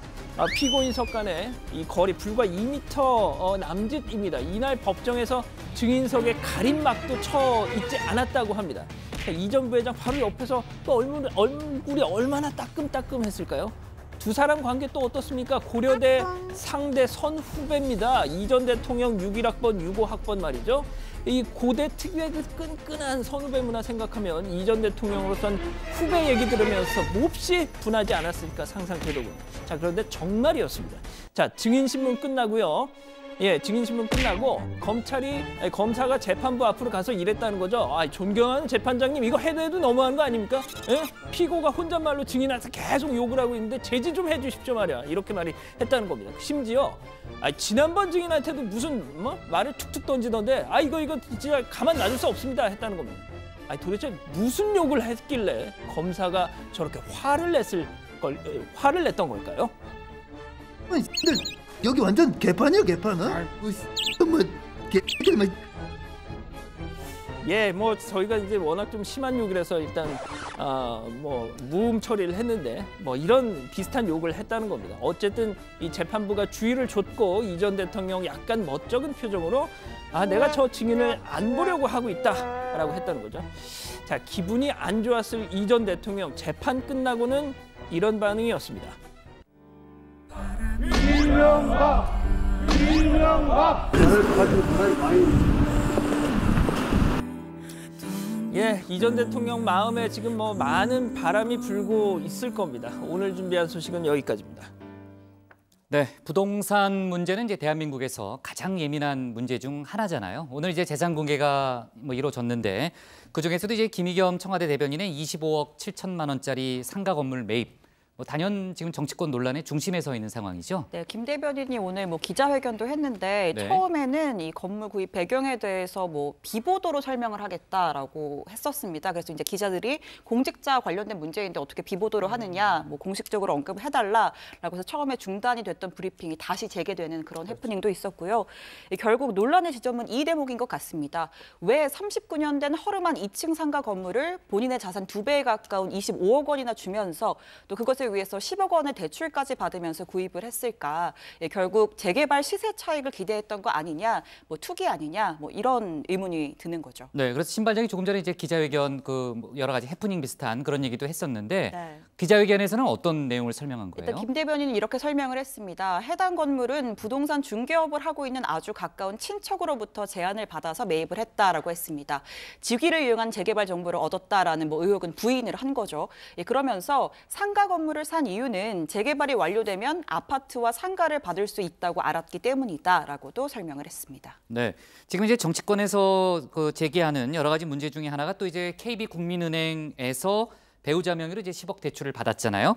피고인석 간의 이 거리 불과 2m 남짓입니다. 이날 법정에서 증인석에 가림막도 쳐 있지 않았다고 합니다. 이 전 부회장 바로 옆에서 또 얼굴이 얼마나 따끔따끔했을까요? 두 사람 관계 또 어떻습니까? 고려대 상대 선후배입니다. 이 전 대통령 61학번, 65학번 말이죠. 이 고대 특유의 그 끈끈한 선후배 문화 생각하면 이 전 대통령으로선 후배 얘기 들으면서 몹시 분하지 않았을까 상상되더군요. 자, 그런데 정말이었습니다. 자, 증인신문 끝나고요. 예, 증인신문 끝나고 검사가 재판부 앞으로 가서 이랬다는 거죠. 존경하는 재판장님, 이거 해도 너무한 거 아닙니까? 예? 피고가 혼잣말로 증인한테 계속 욕을 하고 있는데 제지 좀 해주십시오 말이야. 이렇게 했다는 겁니다. 심지어 지난번 증인한테도 무슨 말을 툭툭 던지던데 이거 진짜 가만 놔둘 수 없습니다 했다는 겁니다. 도대체 무슨 욕을 했길래 검사가 저렇게 화를 냈던 걸까요? 여기 완전 개판이야, 개판은? 예, 저희가 이제 워낙 좀 심한 욕이라서 일단 무음 처리를 했는데 이런 비슷한 욕을 했다는 겁니다. 어쨌든 이 재판부가 주의를 줬고 이 전 대통령 약간 멋쩍은 표정으로 내가 저 증인을 안 보려고 하고 있다라고 했다는 거죠. 자, 기분이 안 좋았을 이 전 대통령 재판 끝나고는 이런 반응이었습니다. 예, 이 전 대통령 마음에 지금 많은 바람이 불고 있을 겁니다. 오늘 준비한 소식은 여기까지입니다. 네, 부동산 문제는 이제 대한민국에서 가장 예민한 문제 중 하나잖아요. 오늘 이제 재산 공개가 이루어졌는데 그 중에서도 이제 김의겸 청와대 대변인의 25억 7천만 원짜리 상가 건물 매입 단연 지금 정치권 논란의 중심에 서 있는 상황이죠. 네, 김 대변인이 오늘 기자회견도 했는데 네. 처음에는 이 건물 구입 배경에 대해서 비보도로 설명을 하겠다라고 했었습니다. 그래서 이제 기자들이 공직자 관련된 문제인데 어떻게 비보도로 하느냐, 공식적으로 언급을 해달라라고 해서 처음에 중단이 됐던 브리핑이 다시 재개되는 그런 해프닝도 있었고요. 결국 논란의 지점은 이 대목인 것 같습니다. 왜 39년 된 허름한 2층 상가 건물을 본인의 자산 2배에 가까운 25억 원이나 주면서 또 그것을 위해서 10억 원의 대출까지 받으면서 구입을 했을까? 결국 재개발 시세 차익을 기대했던 거 아니냐, 투기 아니냐, 이런 의문이 드는 거죠. 네, 그래서 신발장이 조금 전에 이제 기자회견 여러 가지 해프닝 비슷한 그런 얘기도 했었는데 네. 기자회견에서는 어떤 내용을 설명한 거예요? 일단 김 대변인은 이렇게 설명을 했습니다. 해당 건물은 부동산 중개업을 하고 있는 아주 가까운 친척으로부터 제안을 받아서 매입을 했다라고 했습니다. 직위를 이용한 재개발 정보를 얻었다라는 의혹은 부인을 한 거죠. 그러면서 상가 건물을 산 이유는 재개발이 완료되면 아파트와 상가를 받을 수 있다고 알았기 때문이다라고도 설명을 했습니다. 네, 지금 이제 정치권에서 제기하는 여러 가지 문제 중에 하나가 또 이제 KB국민은행에서 배우자 명의로 이제 10억 대출을 받았잖아요.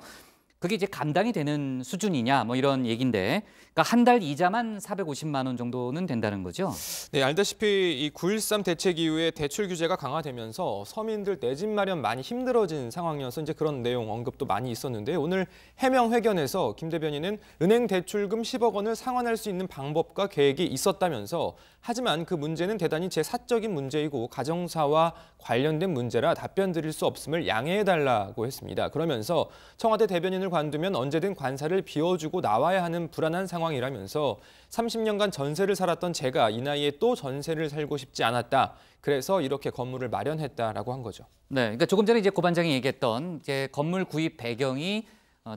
그게 이제 감당이 되는 수준이냐 이런 얘기인데, 그러니까 한 달 이자만 450만 원 정도는 된다는 거죠. 네, 알다시피 이 9.13 대책 이후에 대출 규제가 강화되면서 서민들 내 집 마련 많이 힘들어진 상황이어서 이제 그런 내용 언급도 많이 있었는데, 오늘 해명 회견에서 김 대변인은 은행 대출금 10억 원을 상환할 수 있는 방법과 계획이 있었다면서, 하지만 그 문제는 대단히 제 사적인 문제이고 가정사와 관련된 문제라 답변 드릴 수 없음을 양해해달라고 했습니다. 그러면서 청와대 대변인을 관두면 언제든 관사를 비워주고 나와야 하는 불안한 상황이라면서 30년간 전세를 살았던 제가 이 나이에 또 전세를 살고 싶지 않았다. 그래서 이렇게 건물을 마련했다라고 한 거죠. 네, 그러니까 조금 전에 이제 고 반장이 얘기했던 이제 건물 구입 배경이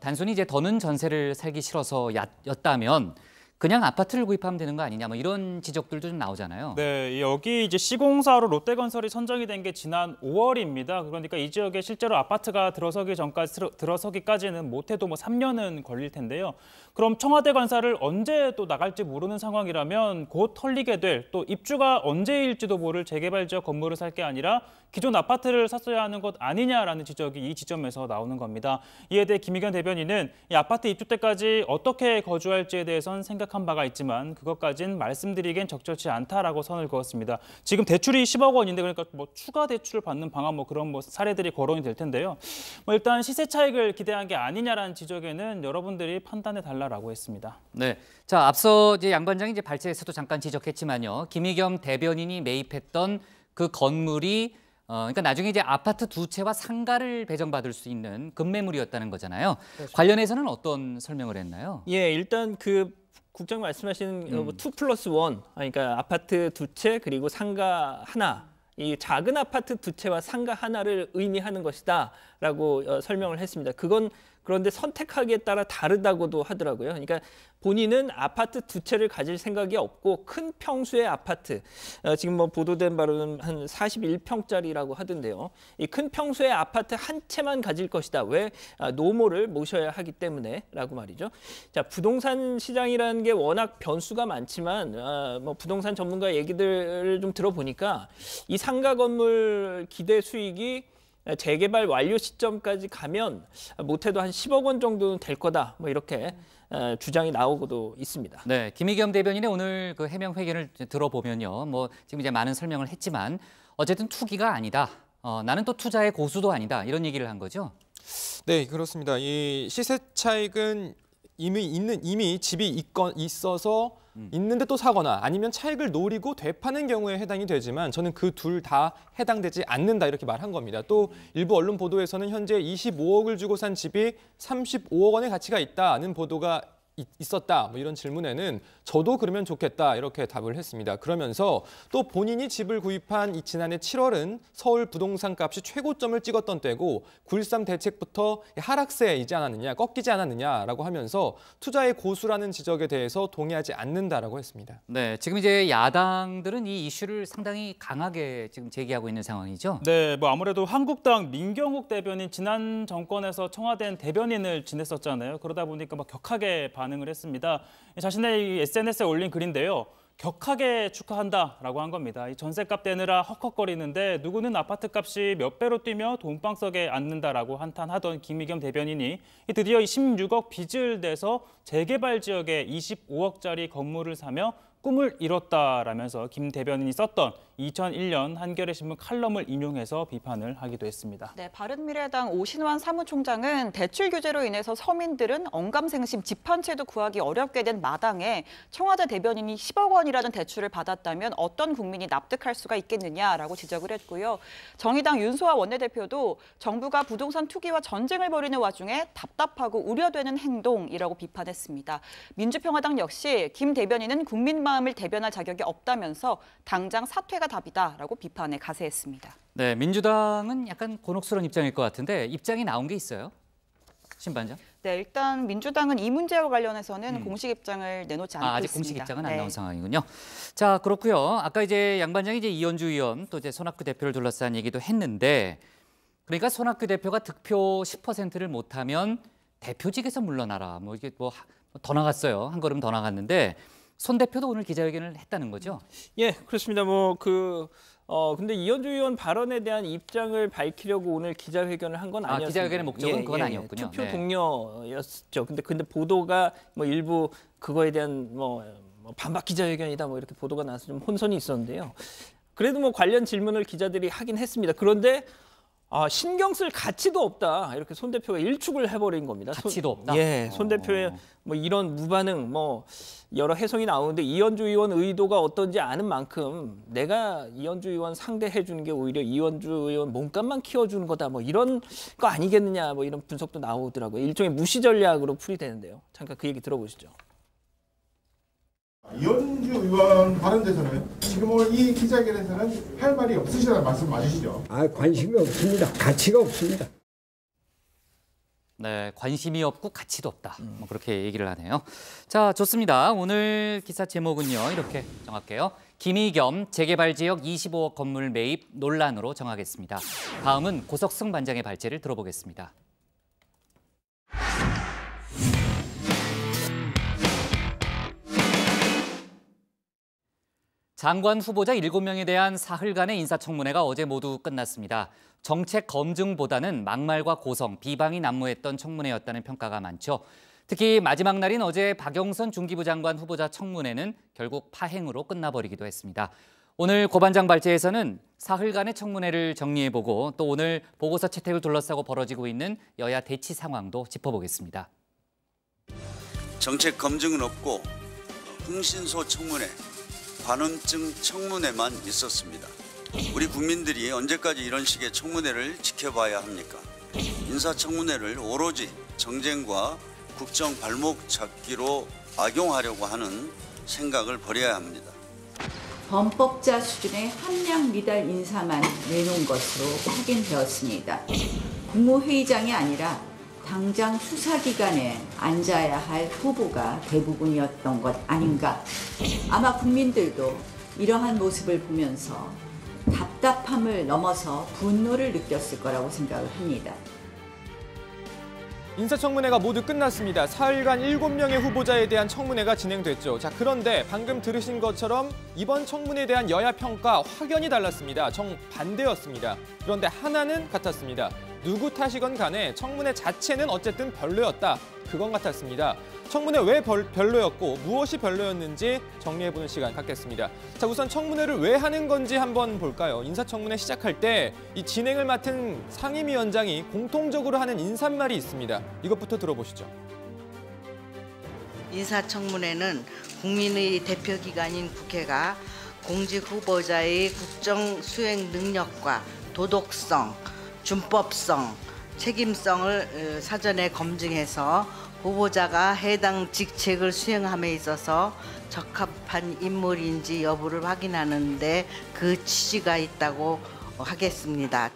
단순히 이제 더는 전세를 살기 싫어서였다면 그냥 아파트를 구입하면 되는 거 아니냐, 이런 지적들도 좀 나오잖아요. 네, 여기 이제 시공사로 롯데건설이 선정이 된 게 지난 5월입니다. 그러니까 이 지역에 실제로 아파트가 들어서기까지는 못해도 3년은 걸릴 텐데요. 그럼 청와대 관사를 언제 또 나갈지 모르는 상황이라면 곧 털리게 될, 또 입주가 언제일지도 모를 재개발 지역 건물을 살 게 아니라 기존 아파트를 샀어야 하는 것 아니냐라는 지적이 이 지점에서 나오는 겁니다. 이에 대해 김의겸 대변인은 이 아파트 입주 때까지 어떻게 거주할지에 대해선 생각한 바가 있지만 그것까진 말씀드리기엔 적절치 않다라고 선을 그었습니다. 지금 대출이 10억 원인데 그러니까 추가 대출을 받는 방안 그런 사례들이 거론이 될 텐데요. 일단 시세 차익을 기대한 게 아니냐라는 지적에는 여러분들이 판단해 달라라고 했습니다. 네, 자 앞서 이제 양 반장이 이제 발제에서도 잠깐 지적했지만요. 김의겸 대변인이 매입했던 그 건물이 그러니까 나중에 이제 아파트 두 채와 상가를 배정받을 수 있는 급매물이었다는 거잖아요. 그렇죠. 관련해서는 어떤 설명을 했나요? 예, 일단 국장 말씀하신 2+1, 그러니까 아파트 두 채 그리고 상가 하나, 이 작은 아파트 두 채와 상가 하나를 의미하는 것이다라고 설명을 했습니다. 그런데 선택하기에 따라 다르다고도 하더라고요. 그러니까 본인은 아파트 두 채를 가질 생각이 없고 큰 평수의 아파트, 지금 보도된 바로는 한 41평짜리라고 하던데요. 이 큰 평수의 아파트 한 채만 가질 것이다. 왜? 노모를 모셔야 하기 때문에라고 말이죠. 자, 부동산 시장이라는 게 워낙 변수가 많지만 부동산 전문가 얘기들을 좀 들어보니까 이 상가 건물 기대 수익이 재개발 완료 시점까지 가면 못해도 한 10억 원 정도는 될 거다. 이렇게 주장이 나오고도 있습니다. 네, 김의겸 대변인의 오늘 그 해명 회견을 들어보면요. 지금 이제 많은 설명을 했지만 어쨌든 투기가 아니다. 나는 또 투자의 고수도 아니다. 이런 얘기를 한 거죠. 네, 그렇습니다. 이 시세 차익은 이미 집이 있어서 있는데 또 사거나 아니면 차익을 노리고 되파는 경우에 해당이 되지만 저는 그 둘 다 해당되지 않는다 이렇게 말한 겁니다. 또 일부 언론 보도에서는 현재 25억을 주고 산 집이 35억 원의 가치가 있다는 보도가 있었다. 이런 질문에는 저도 그러면 좋겠다 이렇게 답을 했습니다. 그러면서 또 본인이 집을 구입한 지난해 7월은 서울 부동산 값이 최고점을 찍었던 때고 9.13 대책부터 하락세이지 않았느냐, 꺾이지 않았느냐라고 하면서 투자의 고수라는 지적에 대해서 동의하지 않는다라고 했습니다. 네, 지금 이제 야당들은 이 이슈를 상당히 강하게 지금 제기하고 있는 상황이죠. 네, 아무래도 한국당 민경욱 대변인 지난 정권에서 청와대 대변인을 지냈었잖아요. 그러다 보니까 격하게 반응을 했습니다. 자신의 SNS에 올린 글인데요. 격하게 축하한다라고 한 겁니다. 이 전셋값 떼느라 헉헉거리는데 누구는 아파트값이 몇 배로 뛰며 돈방석에 앉는다라고 한탄하던 김의겸 대변인이 드디어 16억 빚을 내서 재개발 지역에 25억짜리 건물을 사며 꿈을 이뤘다라면서 김 대변인이 썼던 2001년 한겨레 신문 칼럼을 인용해서 비판을 하기도 했습니다. 네, 바른미래당 오신환 사무총장은 대출 규제로 인해서 서민들은 언감생심 집 한 채도 구하기 어렵게 된 마당에 청와대 대변인이 10억 원이라는 대출을 받았다면 어떤 국민이 납득할 수가 있겠느냐라고 지적을 했고요. 정의당 윤소아 원내대표도 정부가 부동산 투기와 전쟁을 벌이는 와중에 답답하고 우려되는 행동이라고 비판했습니다. 민주평화당 역시 김 대변인은 국민 마음을 대변할 자격이 없다면서 당장 사퇴가 답이다라고 비판에 가세했습니다. 네, 민주당은 약간 곤혹스러운 입장일 것 같은데 입장이 나온 게 있어요? 신반장? 네, 일단 민주당은 이 문제와 관련해서는 공식 입장을 내놓지 않고 아직 있습니다. 공식 입장은 안 나온 상황이군요. 자, 그렇고요. 아까 이제 양 반장이 이제 이현주 의원 또 이제 손학규 대표를 둘러싼 얘기도 했는데, 그러니까 손학규 대표가 득표 10%를 못하면 대표직에서 물러나라. 뭐 이게 뭐 더 나갔어요. 한 걸음 더 나갔는데. 손 대표도 오늘 기자회견을 했다는 거죠? 예, 그렇습니다. 근데 이현주 의원 발언에 대한 입장을 밝히려고 오늘 기자회견을 한 건 아니었습니다. 기자회견의 목적은 그건 아니었군요. 투표 동료였죠. 근데 보도가 뭐 일부 그거에 대한 반박 기자회견이다 뭐 이렇게 보도가 나서 좀 혼선이 있었는데요. 그래도 뭐 관련 질문을 기자들이 하긴 했습니다. 그런데 신경 쓸 가치도 없다. 이렇게 손 대표가 일축을 해버린 겁니다. 가치도 없다? 예, 손 대표의 뭐 이런 무반응, 여러 해석이 나오는데 이현주 의원 의도가 어떤지 아는 만큼 내가 이현주 의원 상대해 주는 게 오히려 이현주 의원 몸값만 키워주는 거다. 뭐 이런 거 아니겠느냐. 뭐 이런 분석도 나오더라고요. 일종의 무시 전략으로 풀이되는데요. 잠깐 그 얘기 들어보시죠. 이현주 의원 발언에서는 지금 오늘 이 기자회견에서는 할 말이 없으시다는 말씀 맞으시죠? 관심이 없습니다. 가치가 없습니다. 네, 관심이 없고 가치도 없다. 뭐 그렇게 얘기를 하네요. 자, 좋습니다. 오늘 기사 제목은요. 이렇게 정할게요. 김의겸 재개발 지역 25억 건물 매입 논란으로 정하겠습니다. 다음은 고석승 반장의 발제를 들어보겠습니다. 장관 후보자 7명에 대한 사흘간의 인사청문회가 어제 모두 끝났습니다. 정책 검증보다는 막말과 고성, 비방이 난무했던 청문회였다는 평가가 많죠. 특히 마지막 날인 어제 박영선 중기부 장관 후보자 청문회는 결국 파행으로 끝나버리기도 했습니다. 오늘 고 반장 발제에서는 사흘간의 청문회를 정리해보고 또 오늘 보고서 채택을 둘러싸고 벌어지고 있는 여야 대치 상황도 짚어보겠습니다. 정책 검증은 없고 흥신소 청문회, 관음증 청문회만 있었습니다. 우리 국민들이 언제까지 이런 식의 청문회를 지켜봐야 합니까? 인사청문회를 오로지 정쟁과 국정 발목 잡기로 악용하려고 하는 생각을 버려야 합니다. 범법자 수준의 함량 미달 인사만 내놓은 것으로 확인되었습니다. 국무회의장이 아니라 당장 수사기관에 앉아야 할 후보가 대부분이었던 것 아닌가. 아마 국민들도 이러한 모습을 보면서 답답함을 넘어서 분노를 느꼈을 거라고 생각을 합니다. 인사청문회가 모두 끝났습니다. 사흘간 7명의 후보자에 대한 청문회가 진행됐죠. 자, 그런데 방금 들으신 것처럼 이번 청문회에 대한 여야 평가 확연히 달랐습니다. 정반대였습니다. 그런데 하나는 같았습니다. 누구 탓이건 간에 청문회 자체는 어쨌든 별로였다. 그건 같았습니다. 청문회 왜 별로였고 무엇이 별로였는지 정리해보는 시간 갖겠습니다. 자, 우선 청문회를 왜 하는 건지 한번 볼까요? 인사청문회 시작할 때 이 진행을 맡은 상임위원장이 공통적으로 하는 인사말이 있습니다. 이것부터 들어보시죠. 인사청문회는 국민의 대표기관인 국회가 공직 후보자의 국정 수행 능력과 도덕성, 준법성, 책임성을 사전에 검증해서 후보자가 해당 직책을 수행함에 있어서 적합한 인물인지 여부를 확인하는 데 그 취지가 있다고 하겠습니다.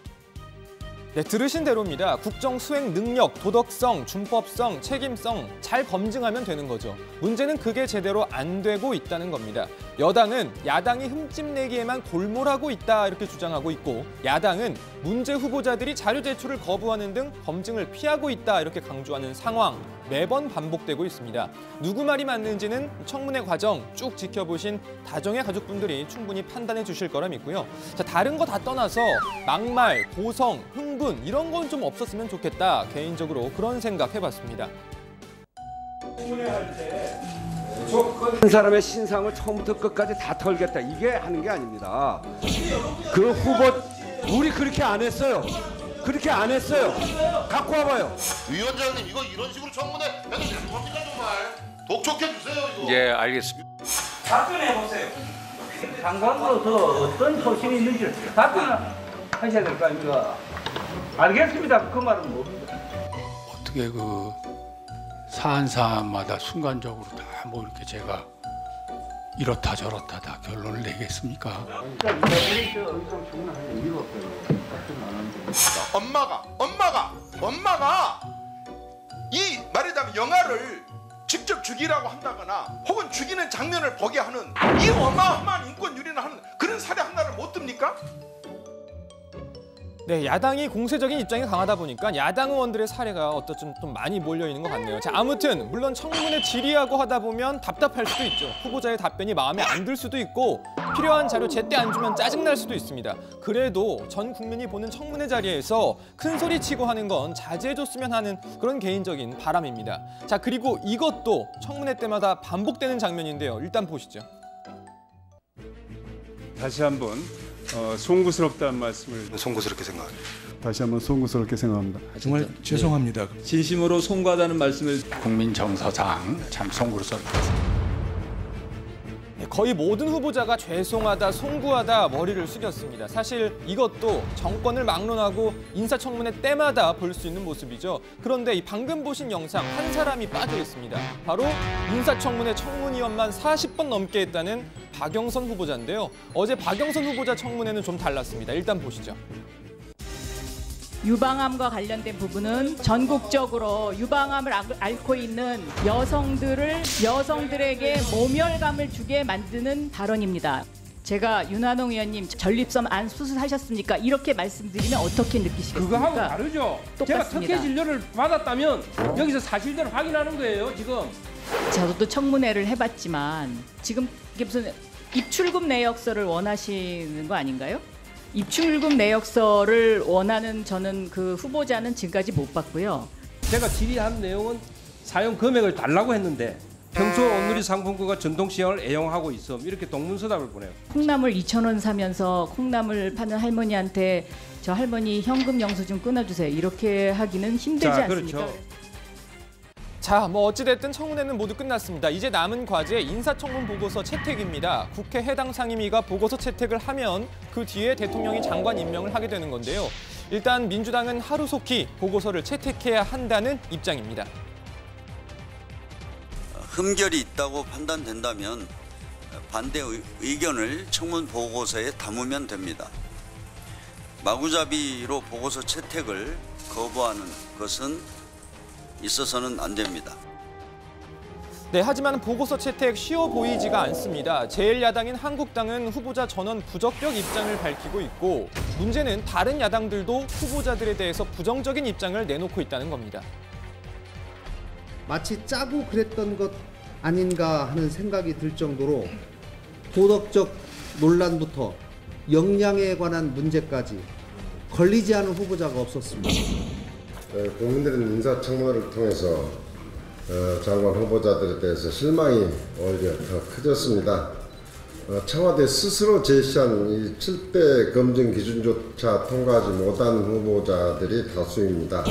네, 들으신 대로입니다. 국정 수행 능력, 도덕성, 준법성, 책임성 잘 검증하면 되는 거죠. 문제는 그게 제대로 안 되고 있다는 겁니다. 여당은 야당이 흠집내기에만 골몰하고 있다 이렇게 주장하고 있고 야당은 문제 후보자들이 자료 제출을 거부하는 등 검증을 피하고 있다 이렇게 강조하는 상황 매번 반복되고 있습니다. 누구 말이 맞는지는 청문회 과정 쭉 지켜보신 다정의 가족분들이 충분히 판단해 주실 거라 믿고요. 자, 다른 거 다 떠나서 막말, 고성, 흥분 이런 건 좀 없었으면 좋겠다. 개인적으로 그런 생각 해봤습니다. 한 사람의 신상을 처음부터 끝까지 다 털겠다 이게 하는 게 아닙니다. 그 후보 우리 그렇게 안 했어요. 그렇게 안 했어요. 갖고 와봐요. 위원장님 이거 이런 식으로 청문회 해도 되는 겁니까 정말? 독촉해 주세요 이거. 예 알겠습니다. 답변해 보세요. 장관으로 더 어떤 소신이 있는지를 답변하셔야 될 거 아닙니까? 알겠습니다. 그 말은 모릅니다. 어떻게 그 사안사안마다 순간적으로 다 뭐 이렇게 제가 이렇다 저렇다 다 결론을 내겠습니까? 엄마가 이 말하자면 영화를 직접 죽이라고 한다거나 혹은 죽이는 장면을 보게 하는 이 어마어마한 인권 유린을 하는 그런 사례 하나를 못 듭니까? 네, 야당이 공세적인 입장이 강하다 보니까 야당 의원들의 사례가 어떻든 좀 많이 몰려 있는 것 같네요. 자, 아무튼 물론 청문회 질의하고 하다 보면 답답할 수도 있죠. 후보자의 답변이 마음에 안 들 수도 있고 필요한 자료 제때 안 주면 짜증날 수도 있습니다. 그래도 전 국민이 보는 청문회 자리에서 큰 소리 치고 하는 건 자제해줬으면 하는 그런 개인적인 바람입니다. 자, 그리고 이것도 청문회 때마다 반복되는 장면인데요. 일단 보시죠. 다시 한번 송구스럽다는 말씀을 송구스럽게 생각합니다. 다시 한번 송구스럽게 생각합니다. 정말 죄송합니다. 진심으로 송구하다는 말씀을 국민 정서상 참 송구스럽습니다. 거의 모든 후보자가 죄송하다, 송구하다 머리를 숙였습니다. 사실 이것도 정권을 막론하고 인사청문회 때마다 볼 수 있는 모습이죠. 그런데 이 방금 보신 영상 한 사람이 빠져 있습니다. 바로 인사청문회 청문위원만 40번 넘게 했다는 박영선 후보자인데요. 어제 박영선 후보자 청문회는 좀 달랐습니다. 일단 보시죠. 유방암과 관련된 부분은 전국적으로 유방암을 앓고 있는 여성들에게 모멸감을 주게 만드는 발언입니다. 제가 윤한홍 의원님 전립선 안 수술하셨습니까? 이렇게 말씀드리면 어떻게 느끼시겠습니까? 그거하고 다르죠. 제가 특혜 진료를 받았다면 여기서 사실대로 확인하는 거예요, 지금. 저도 청문회를 해봤지만 지금 이게 무슨 입출금 내역서를 원하시는 거 아닌가요? 입출금 내역서를 원하는 저는 그 후보자는 지금까지 못 봤고요. 제가 질의한 내용은 사용 금액을 달라고 했는데 평소 온누리 상품권과 전통시장을 애용하고 있음 이렇게 동문서답을 보내요. 콩나물 2,000원 사면서 콩나물 파는 할머니한테 저 할머니 현금 영수증 끊어주세요. 이렇게 하기는 힘들지 않습니까? 그렇죠. 자, 뭐 어찌됐든 청문회는 모두 끝났습니다. 이제 남은 과제 인사청문 보고서 채택입니다. 국회 해당 상임위가 보고서 채택을 하면 그 뒤에 대통령이 장관 임명을 하게 되는 건데요. 일단 민주당은 하루속히 보고서를 채택해야 한다는 입장입니다. 흠결이 있다고 판단된다면 반대 의견을 청문 보고서에 담으면 됩니다. 마구잡이로 보고서 채택을 거부하는 것은 있어서는 안 됩니다. 네, 하지만 보고서 채택 쉬워 보이지가 않습니다. 제1야당인 한국당은 후보자 전원 부적격 입장을 밝히고 있고 문제는 다른 야당들도 후보자들에 대해서 부정적인 입장을 내놓고 있다는 겁니다. 마치 짜고 그랬던 것 아닌가 하는 생각이 들 정도로 도덕적 논란부터 역량에 관한 문제까지 걸리지 않은 후보자가 없었습니다. 국민들은 인사청문회를 통해서 장관 후보자들에 대해서 실망이 오히려 더 커졌습니다. 청와대 스스로 제시한 이 7대 검증 기준조차 통과하지 못한 후보자들이 다수입니다.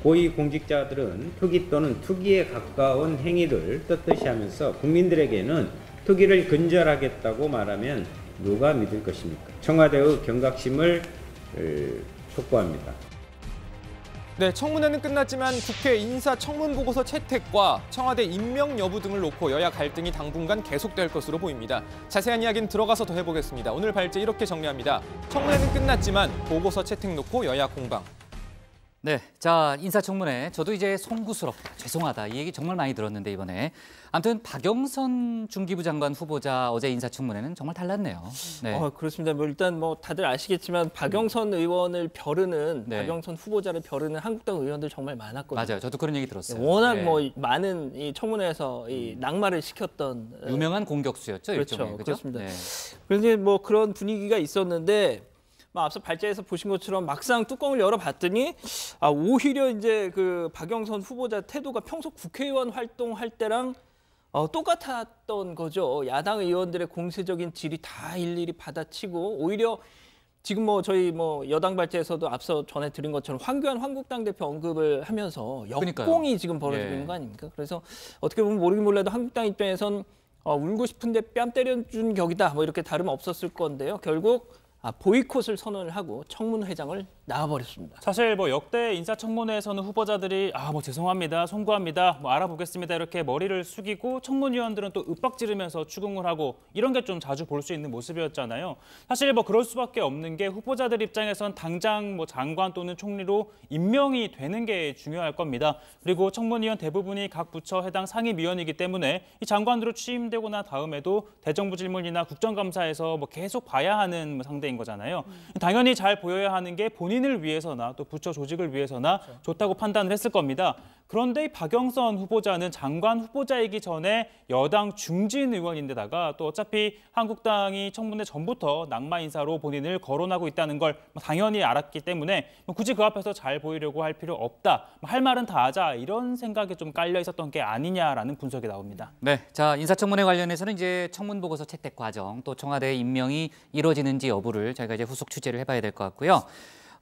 고위공직자들은 투기 또는 투기에 가까운 행위를 떳떳이 하면서 국민들에게는 투기를 근절하겠다고 말하면 누가 믿을 것입니까? 청와대의 경각심을 촉구합니다. 네, 청문회는 끝났지만 국회 인사청문보고서 채택과 청와대 임명 여부 등을 놓고 여야 갈등이 당분간 계속될 것으로 보입니다. 자세한 이야기는 들어가서 더 해보겠습니다. 오늘 발제 이렇게 정리합니다. 청문회는 끝났지만 보고서 채택 놓고 여야 공방. 네, 자 인사청문회 저도 이제 송구스럽다, 죄송하다 이 얘기 정말 많이 들었는데 이번에 아무튼 박영선 중기부 장관 후보자 어제 인사청문회는 정말 달랐네요. 네. 그렇습니다. 뭐 일단 뭐 다들 아시겠지만 박영선 의원을 벼르는 박영선 후보자를 벼르는 한국당 의원들 정말 많았거든요. 맞아요, 저도 그런 얘기 들었어요. 워낙 뭐 많은 이 청문회에서 이 낙마를 시켰던 유명한 공격수였죠. 그렇죠, 일종의, 그렇죠? 그렇습니다. 네. 그런데 뭐 그런 분위기가 있었는데. 앞서 발제에서 보신 것처럼 막상 뚜껑을 열어봤더니 오히려 이제 그 박영선 후보자 태도가 평소 국회의원 활동할 때랑 똑같았던 거죠. 야당 의원들의 공세적인 질이 다 일일이 받아치고 오히려 지금 뭐 저희 뭐 여당 발제에서도 앞서 전해드린 것처럼 황교안 한국당 대표 언급을 하면서 역공이 지금 벌어지고 있는 거 아닙니까? 그래서 어떻게 보면 모르긴 몰라도 한국당 입장에선 울고 싶은데 뺨 때려준 격이다 뭐 이렇게 다름없었을 건데요. 결국 보이콧을 선언을 하고 청문회장을 나와버렸습니다. 사실 뭐 역대 인사청문회에서는 후보자들이 뭐 죄송합니다, 송구합니다, 뭐 알아보겠습니다 이렇게 머리를 숙이고 청문위원들은 또 윽박지르면서 추궁을 하고 이런 게 좀 자주 볼 수 있는 모습이었잖아요. 사실 뭐 그럴 수밖에 없는 게 후보자들 입장에선 당장 뭐 장관 또는 총리로 임명이 되는 게 중요할 겁니다. 그리고 청문위원 대부분이 각 부처 해당 상임위원이기 때문에 이 장관으로 취임되고 난 다음에도 대정부 질문이나 국정감사에서 뭐 계속 봐야 하는 상대인 거잖아요. 당연히 잘 보여야 하는 게 본인을 위해서나 또 부처 조직을 위해서나 좋다고 판단을 했을 겁니다. 그런데 박영선 후보자는 장관 후보자이기 전에 여당 중진 의원인데다가 또 어차피 한국당이 청문회 전부터 낙마 인사로 본인을 거론하고 있다는 걸 당연히 알았기 때문에 굳이 그 앞에서 잘 보이려고 할 필요 없다. 할 말은 다 하자 이런 생각이 좀 깔려 있었던 게 아니냐라는 분석이 나옵니다. 네, 자 인사청문회 관련해서는 이제 청문보고서 채택 과정 또 청와대 임명이 이루어지는지 여부를 저희가 이제 후속 취재를 해봐야 될 것 같고요.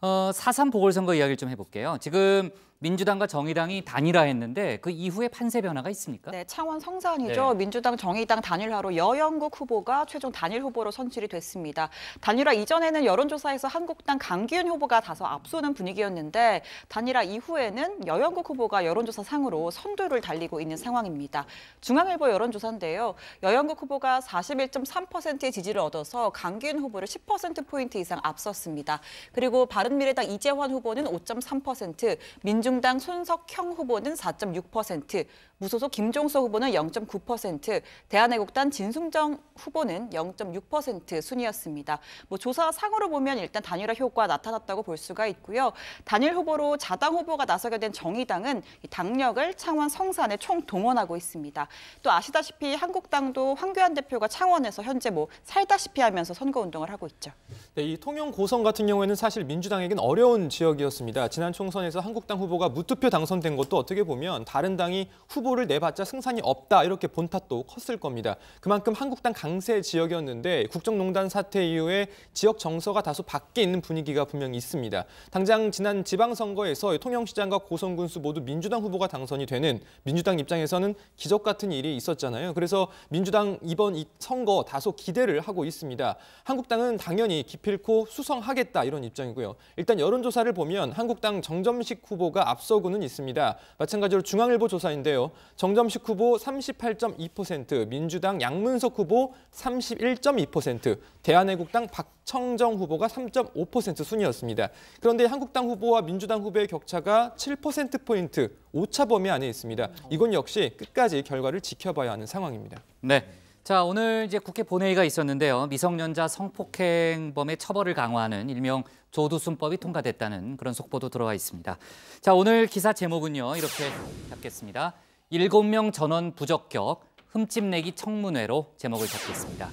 4.3 보궐선거 이야기를 좀 해볼게요. 지금 민주당과 정의당이 단일화했는데 그 이후에 판세 변화가 있습니까? 네, 창원 성산이죠. 네. 민주당, 정의당 단일화로 여영국 후보가 최종 단일 후보로 선출이 됐습니다. 단일화 이전에는 여론조사에서 한국당 강기훈 후보가 다소 앞서는 분위기였는데 단일화 이후에는 여영국 후보가 여론조사 상으로 선두를 달리고 있는 상황입니다. 중앙일보 여론조사인데요. 여영국 후보가 41.3%의 지지를 얻어서 강기훈 후보를 10%포인트 이상 앞섰습니다. 그리고 바른미래당 이재환 후보는 5.3%, 민중당 손석형 후보는 4.6%, 무소속 김종서 후보는 0.9%, 대한애국당 진승정 후보는 0.6% 순이었습니다. 뭐 조사 상으로 보면 일단 단일화 효과가 나타났다고 볼 수가 있고요. 단일 후보로 자당 후보가 나서게 된 정의당은 당력을 창원 성산에 총동원하고 있습니다. 또 아시다시피 한국당도 황교안 대표가 창원에서 현재 뭐 살다시피 하면서 선거운동을 하고 있죠. 네, 이 통영 고성 같은 경우에는 사실 민주당에겐 어려운 지역이었습니다. 지난 총선에서 한국당 후보가 무투표 당선된 것도 어떻게 보면 다른 당이 후보를 내봤자 승산이 없다 이렇게 본 탓도 컸을 겁니다. 그만큼 한국당 강세 지역이었는데 국정농단 사태 이후에 지역 정서가 다소 바뀌어 있는 분위기가 분명히 있습니다. 당장 지난 지방선거에서 통영시장과 고성군수 모두 민주당 후보가 당선이 되는 민주당 입장에서는 기적 같은 일이 있었잖아요. 그래서 민주당 이번 이 선거 다소 기대를 하고 있습니다. 한국당은 당연히 기필코 수성하겠다 이런 입장이고요. 일단 여론조사를 보면 한국당 정점식 후보가 앞서고는 있습니다. 마찬가지로 중앙일보 조사인데요. 정점식 후보 38.2%, 민주당 양문석 후보 31.2%, 대한애국당 박청정 후보가 3.5% 순이었습니다. 그런데 한국당 후보와 민주당 후보의 격차가 7%포인트 오차 범위 안에 있습니다. 이건 역시 끝까지 결과를 지켜봐야 하는 상황입니다. 네. 자, 오늘 이제 국회 본회의가 있었는데요. 미성년자 성폭행범의 처벌을 강화하는 일명 조두순법이 통과됐다는 그런 속보도 들어와 있습니다. 자, 오늘 기사 제목은요. 이렇게 잡겠습니다. 7명 전원 부적격, 흠집내기 청문회로 제목을 잡겠습니다.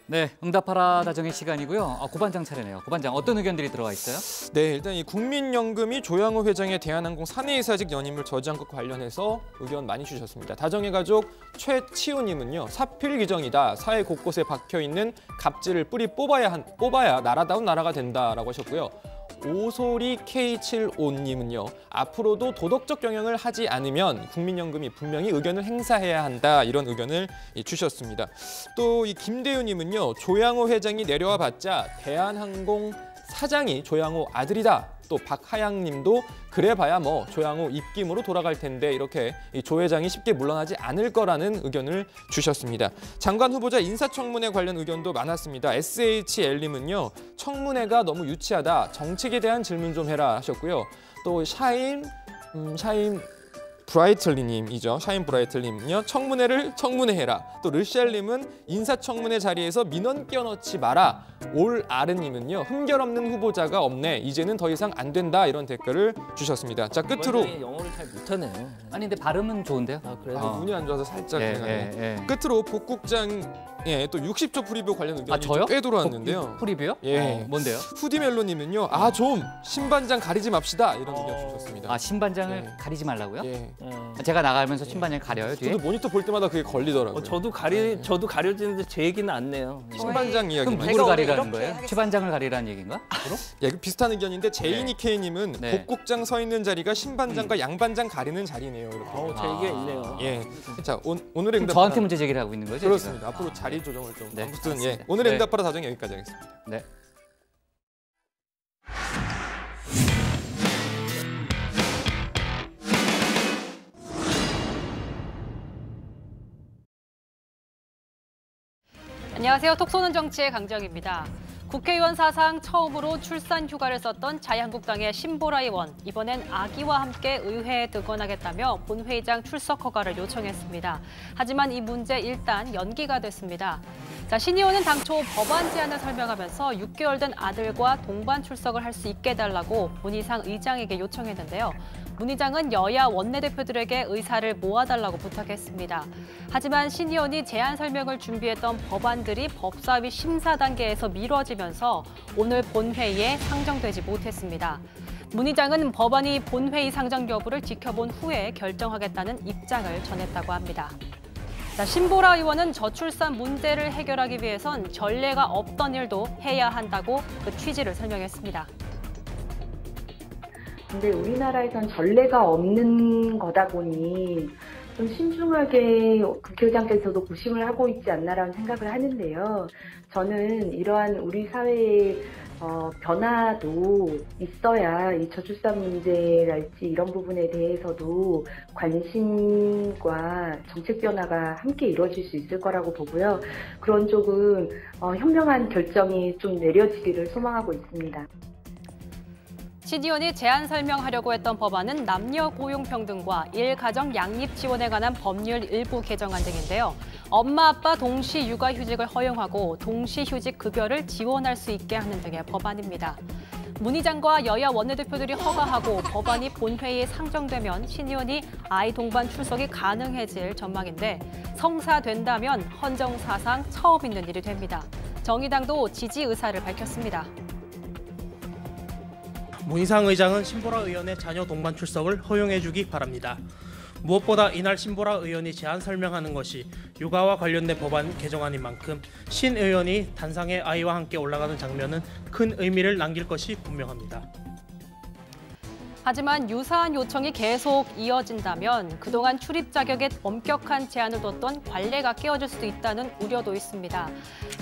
네, 응답하라 다정의 시간이고요. 고반장 차례네요. 고반장, 어떤 의견들이 들어와 있어요? 네, 일단 이 국민연금이 조양호 회장의 대한항공 사내이사직 연임을 저지한 것 관련해서 의견 많이 주셨습니다. 다정의 가족 최치우님은요, 사필 규정이다. 사회 곳곳에 박혀 있는 갑질을 뿌리 뽑아야 나라다운 나라가 된다라고 하셨고요. 오소리 K75님은요. 앞으로도 도덕적 경영을 하지 않으면 국민연금이 분명히 의견을 행사해야 한다. 이런 의견을 주셨습니다. 또 이 김대유님은요. 조양호 회장이 내려와 봤자 대한항공 사장이 조양호 아들이다. 또 박하양님도 그래봐야 뭐 조양호 입김으로 돌아갈 텐데 이렇게 이 조 회장이 쉽게 물러나지 않을 거라는 의견을 주셨습니다. 장관 후보자 인사청문회 관련 의견도 많았습니다. SHL님은요. 청문회가 너무 유치하다. 정책에 대한 질문 좀 해라 하셨고요. 또 샤인 브라이틀리님이죠. 샤인 브라이틀님은요. 청문회를 청문회해라. 또 르셸님은 인사청문회 자리에서 민원 끼워넣지 마라. 올 아르님은요. 흠결 없는 후보자가 없네. 이제는 더 이상 안 된다. 이런 댓글을 주셨습니다. 자, 끝으로 영어를 잘 못하네요. 아니 근데 발음은 좋은데요? 그래도 눈이 안 좋아서 살짝 끝으로 복국장 또 60조 프리뷰 관련 의견이 저요? 꽤 들어왔는데요. 프리뷰요? 예. 뭔데요? 후디멜로님은요. 좀 신반장 가리지 맙시다. 이런 의견 주셨습니다. 신반장을 가리지 말라고요? 예. 제가 나가면서 신반장 가려요 뒤에? 저도 모니터 볼 때마다 그게 걸리더라고요. 저도 가려지는데 제 얘기는 안 내요. 신반장 이야기. 그럼 누구를 가리라는 거예요? 최반장을 가리라는 얘기인가? 예, 비슷한 의견인데 제이니케이님은 복국장 서 있는 자리가 신반장과 양반장 가리는 자리네요. 이렇게. 제 얘기가 있네요. 예. 자, 오늘의 응답. 저한테 문제 제기를 하고 있는 거죠? 그렇습니다. 앞으로 자리 조정을 좀. 아무튼 맞습니다. 오늘의 응답하라 사정 여기까지 하겠습니다. 네. 안녕하세요. 톡 쏘는 정치의 강정입니다. 국회의원 사상 처음으로 출산 휴가를 썼던 자유한국당의 신보라 의원, 이번엔 아기와 함께 의회에 등원하겠다며 본회의장 출석 허가를 요청했습니다. 하지만 이 문제 일단 연기가 됐습니다. 신 의원은 당초 법안 제안을 설명하면서 6개월 된 아들과 동반 출석을 할 수 있게 해달라고 문희상 의장에게 요청했는데요. 문 의장은 여야 원내대표들에게 의사를 모아달라고 부탁했습니다. 하지만 신 의원이 제안 설명을 준비했던 법안들이 법사위 심사 단계에서 미뤄지면서 오늘 본회의에 상정되지 못했습니다. 문 의장은 법안이 본회의 상정 여부를 지켜본 후에 결정하겠다는 입장을 전했다고 합니다. 신보라 의원은 저출산 문제를 해결하기 위해선 전례가 없던 일도 해야 한다고 그 취지를 설명했습니다. 근데 우리나라에선 전례가 없는 거다 보니 좀 신중하게 국회의장께서도 고심을 하고 있지 않나라는 생각을 하는데요. 저는 이러한 우리 사회의 변화도 있어야 이 저출산 문제랄지 이런 부분에 대해서도 관심과 정책 변화가 함께 이루어질 수 있을 거라고 보고요. 그런 조금 현명한 결정이 좀 내려지기를 소망하고 있습니다. 신 의원이 제안 설명하려고 했던 법안은 남녀 고용평등과 일가정 양립 지원에 관한 법률 일부 개정안 등인데요. 엄마, 아빠 동시 육아휴직을 허용하고 동시휴직 급여를 지원할 수 있게 하는 등의 법안입니다. 문 의장과 여야 원내대표들이 허가하고 법안이 본회의에 상정되면 신 의원이 아이 동반 출석이 가능해질 전망인데 성사된다면 헌정사상 처음 있는 일이 됩니다. 정의당도 지지 의사를 밝혔습니다. 문희상 의장은 신보라 의원의 자녀 동반 출석을 허용해주기 바랍니다. 무엇보다 이날 신보라 의원이 제안 설명하는 것이 육아와 관련된 법안 개정안인 만큼 신 의원이 단상에 아이와 함께 올라가는 장면은 큰 의미를 남길 것이 분명합니다. 하지만 유사한 요청이 계속 이어진다면 그동안 출입 자격에 엄격한 제한을 뒀던 관례가 깨어질 수도 있다는 우려도 있습니다.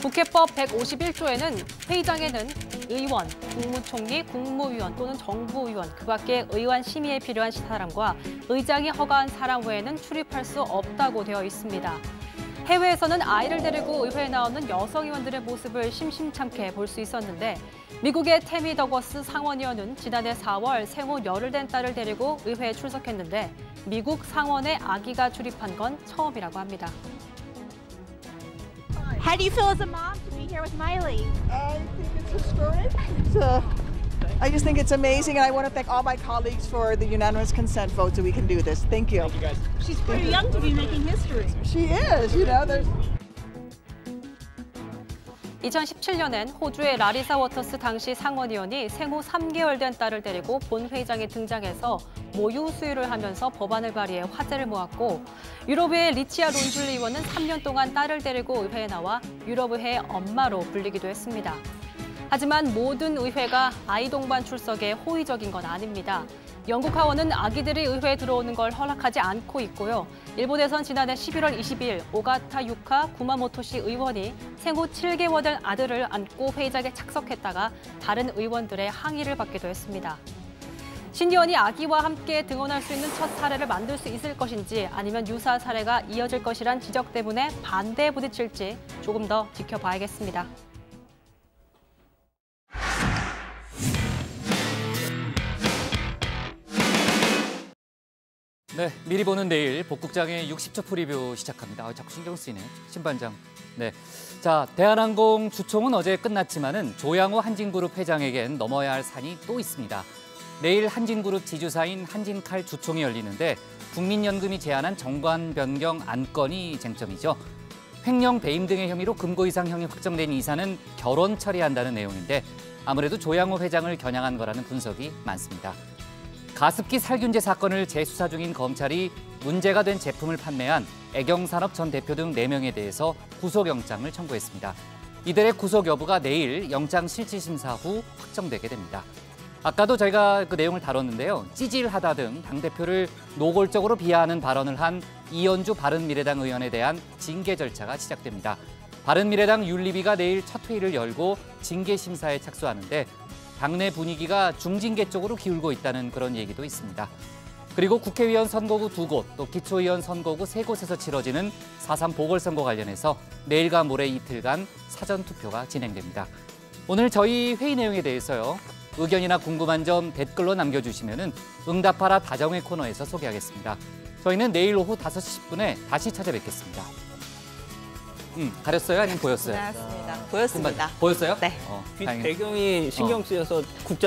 국회법 151조에는 회의장에는 의원, 국무총리, 국무위원 또는 정부위원, 그 밖에 의원 심의에 필요한 사람과 의장이 허가한 사람 외에는 출입할 수 없다고 되어 있습니다. 해외에서는 아이를 데리고 의회에 나오는 여성 의원들의 모습을 심심찮게 볼 수 있었는데 미국의 태미 더거스 상원의원은 지난해 4월 생후 열흘 된 딸을 데리고 의회에 출석했는데 미국 상원에 아기가 출입한 건 처음이라고 합니다. How do you feel as a mom to be here with Miley? I think it's historic. I just think it's amazing, and I want to thank all my colleagues for the unanimous consent vote so we can do this. Thank you. Thank you guys. She's pretty young to be making history. She is, you know. 2017년엔 호주의 라리사 워터스 당시 상원의원이 생후 3개월 된 딸을 데리고 본회의장에 등장해서 모유 수유를 하면서 법안을 발의해 화제를 모았고 유럽의회 리치아 론줄리 의원은 3년 동안 딸을 데리고 의회에 나와 유럽의회의 엄마로 불리기도 했습니다. 하지만 모든 의회가 아이 동반 출석에 호의적인 건 아닙니다. 영국 하원은 아기들이 의회에 들어오는 걸 허락하지 않고 있고요. 일본에선 지난해 11월 22일 오가타 유카 구마모토시 의원이 생후 7개월 된 아들을 안고 회의장에 착석했다가 다른 의원들의 항의를 받기도 했습니다. 신 의원이 아기와 함께 등원할 수 있는 첫 사례를 만들 수 있을 것인지 아니면 유사 사례가 이어질 것이란 지적 때문에 반대에 부딪힐지 조금 더 지켜봐야겠습니다. 네, 미리 보는 내일 복국장의 60초 프리뷰 시작합니다. 자꾸 신경 쓰이네, 신반장. 네, 자, 대한항공 주총은 어제 끝났지만은 조양호 한진그룹 회장에겐 넘어야 할 산이 또 있습니다. 내일 한진그룹 지주사인 한진칼 주총이 열리는데 국민연금이 제안한 정관 변경 안건이 쟁점이죠. 횡령, 배임 등의 혐의로 금고 이상형이 확정된 이사는 결혼 처리한다는 내용인데 아무래도 조양호 회장을 겨냥한 거라는 분석이 많습니다. 가습기 살균제 사건을 재수사 중인 검찰이 문제가 된 제품을 판매한 애경산업 전 대표 등 4명에 대해서 구속영장을 청구했습니다. 이들의 구속 여부가 내일 영장 실질심사 후 확정되게 됩니다. 아까도 저희가 그 내용을 다뤘는데요. 찌질하다 등 당대표를 노골적으로 비하하는 발언을 한 이현주 바른미래당 의원에 대한 징계 절차가 시작됩니다. 바른미래당 윤리위가 내일 첫 회의를 열고 징계 심사에 착수하는데 당내 분위기가 중징계 쪽으로 기울고 있다는 그런 얘기도 있습니다. 그리고 국회의원 선거구 2곳, 또 기초의원 선거구 3곳에서 치러지는 4.3 보궐선거 관련해서 내일과 모레 이틀간 사전투표가 진행됩니다. 오늘 저희 회의 내용에 대해서요. 의견이나 궁금한 점 댓글로 남겨주시면 응답하라 다정회 코너에서 소개하겠습니다. 저희는 내일 오후 5시 10분에 다시 찾아뵙겠습니다. 가렸어요? 아니면 보였어요? 고맙습니다. 보였습니다. 보였어요? 네. 배경이 신경 쓰여서 국장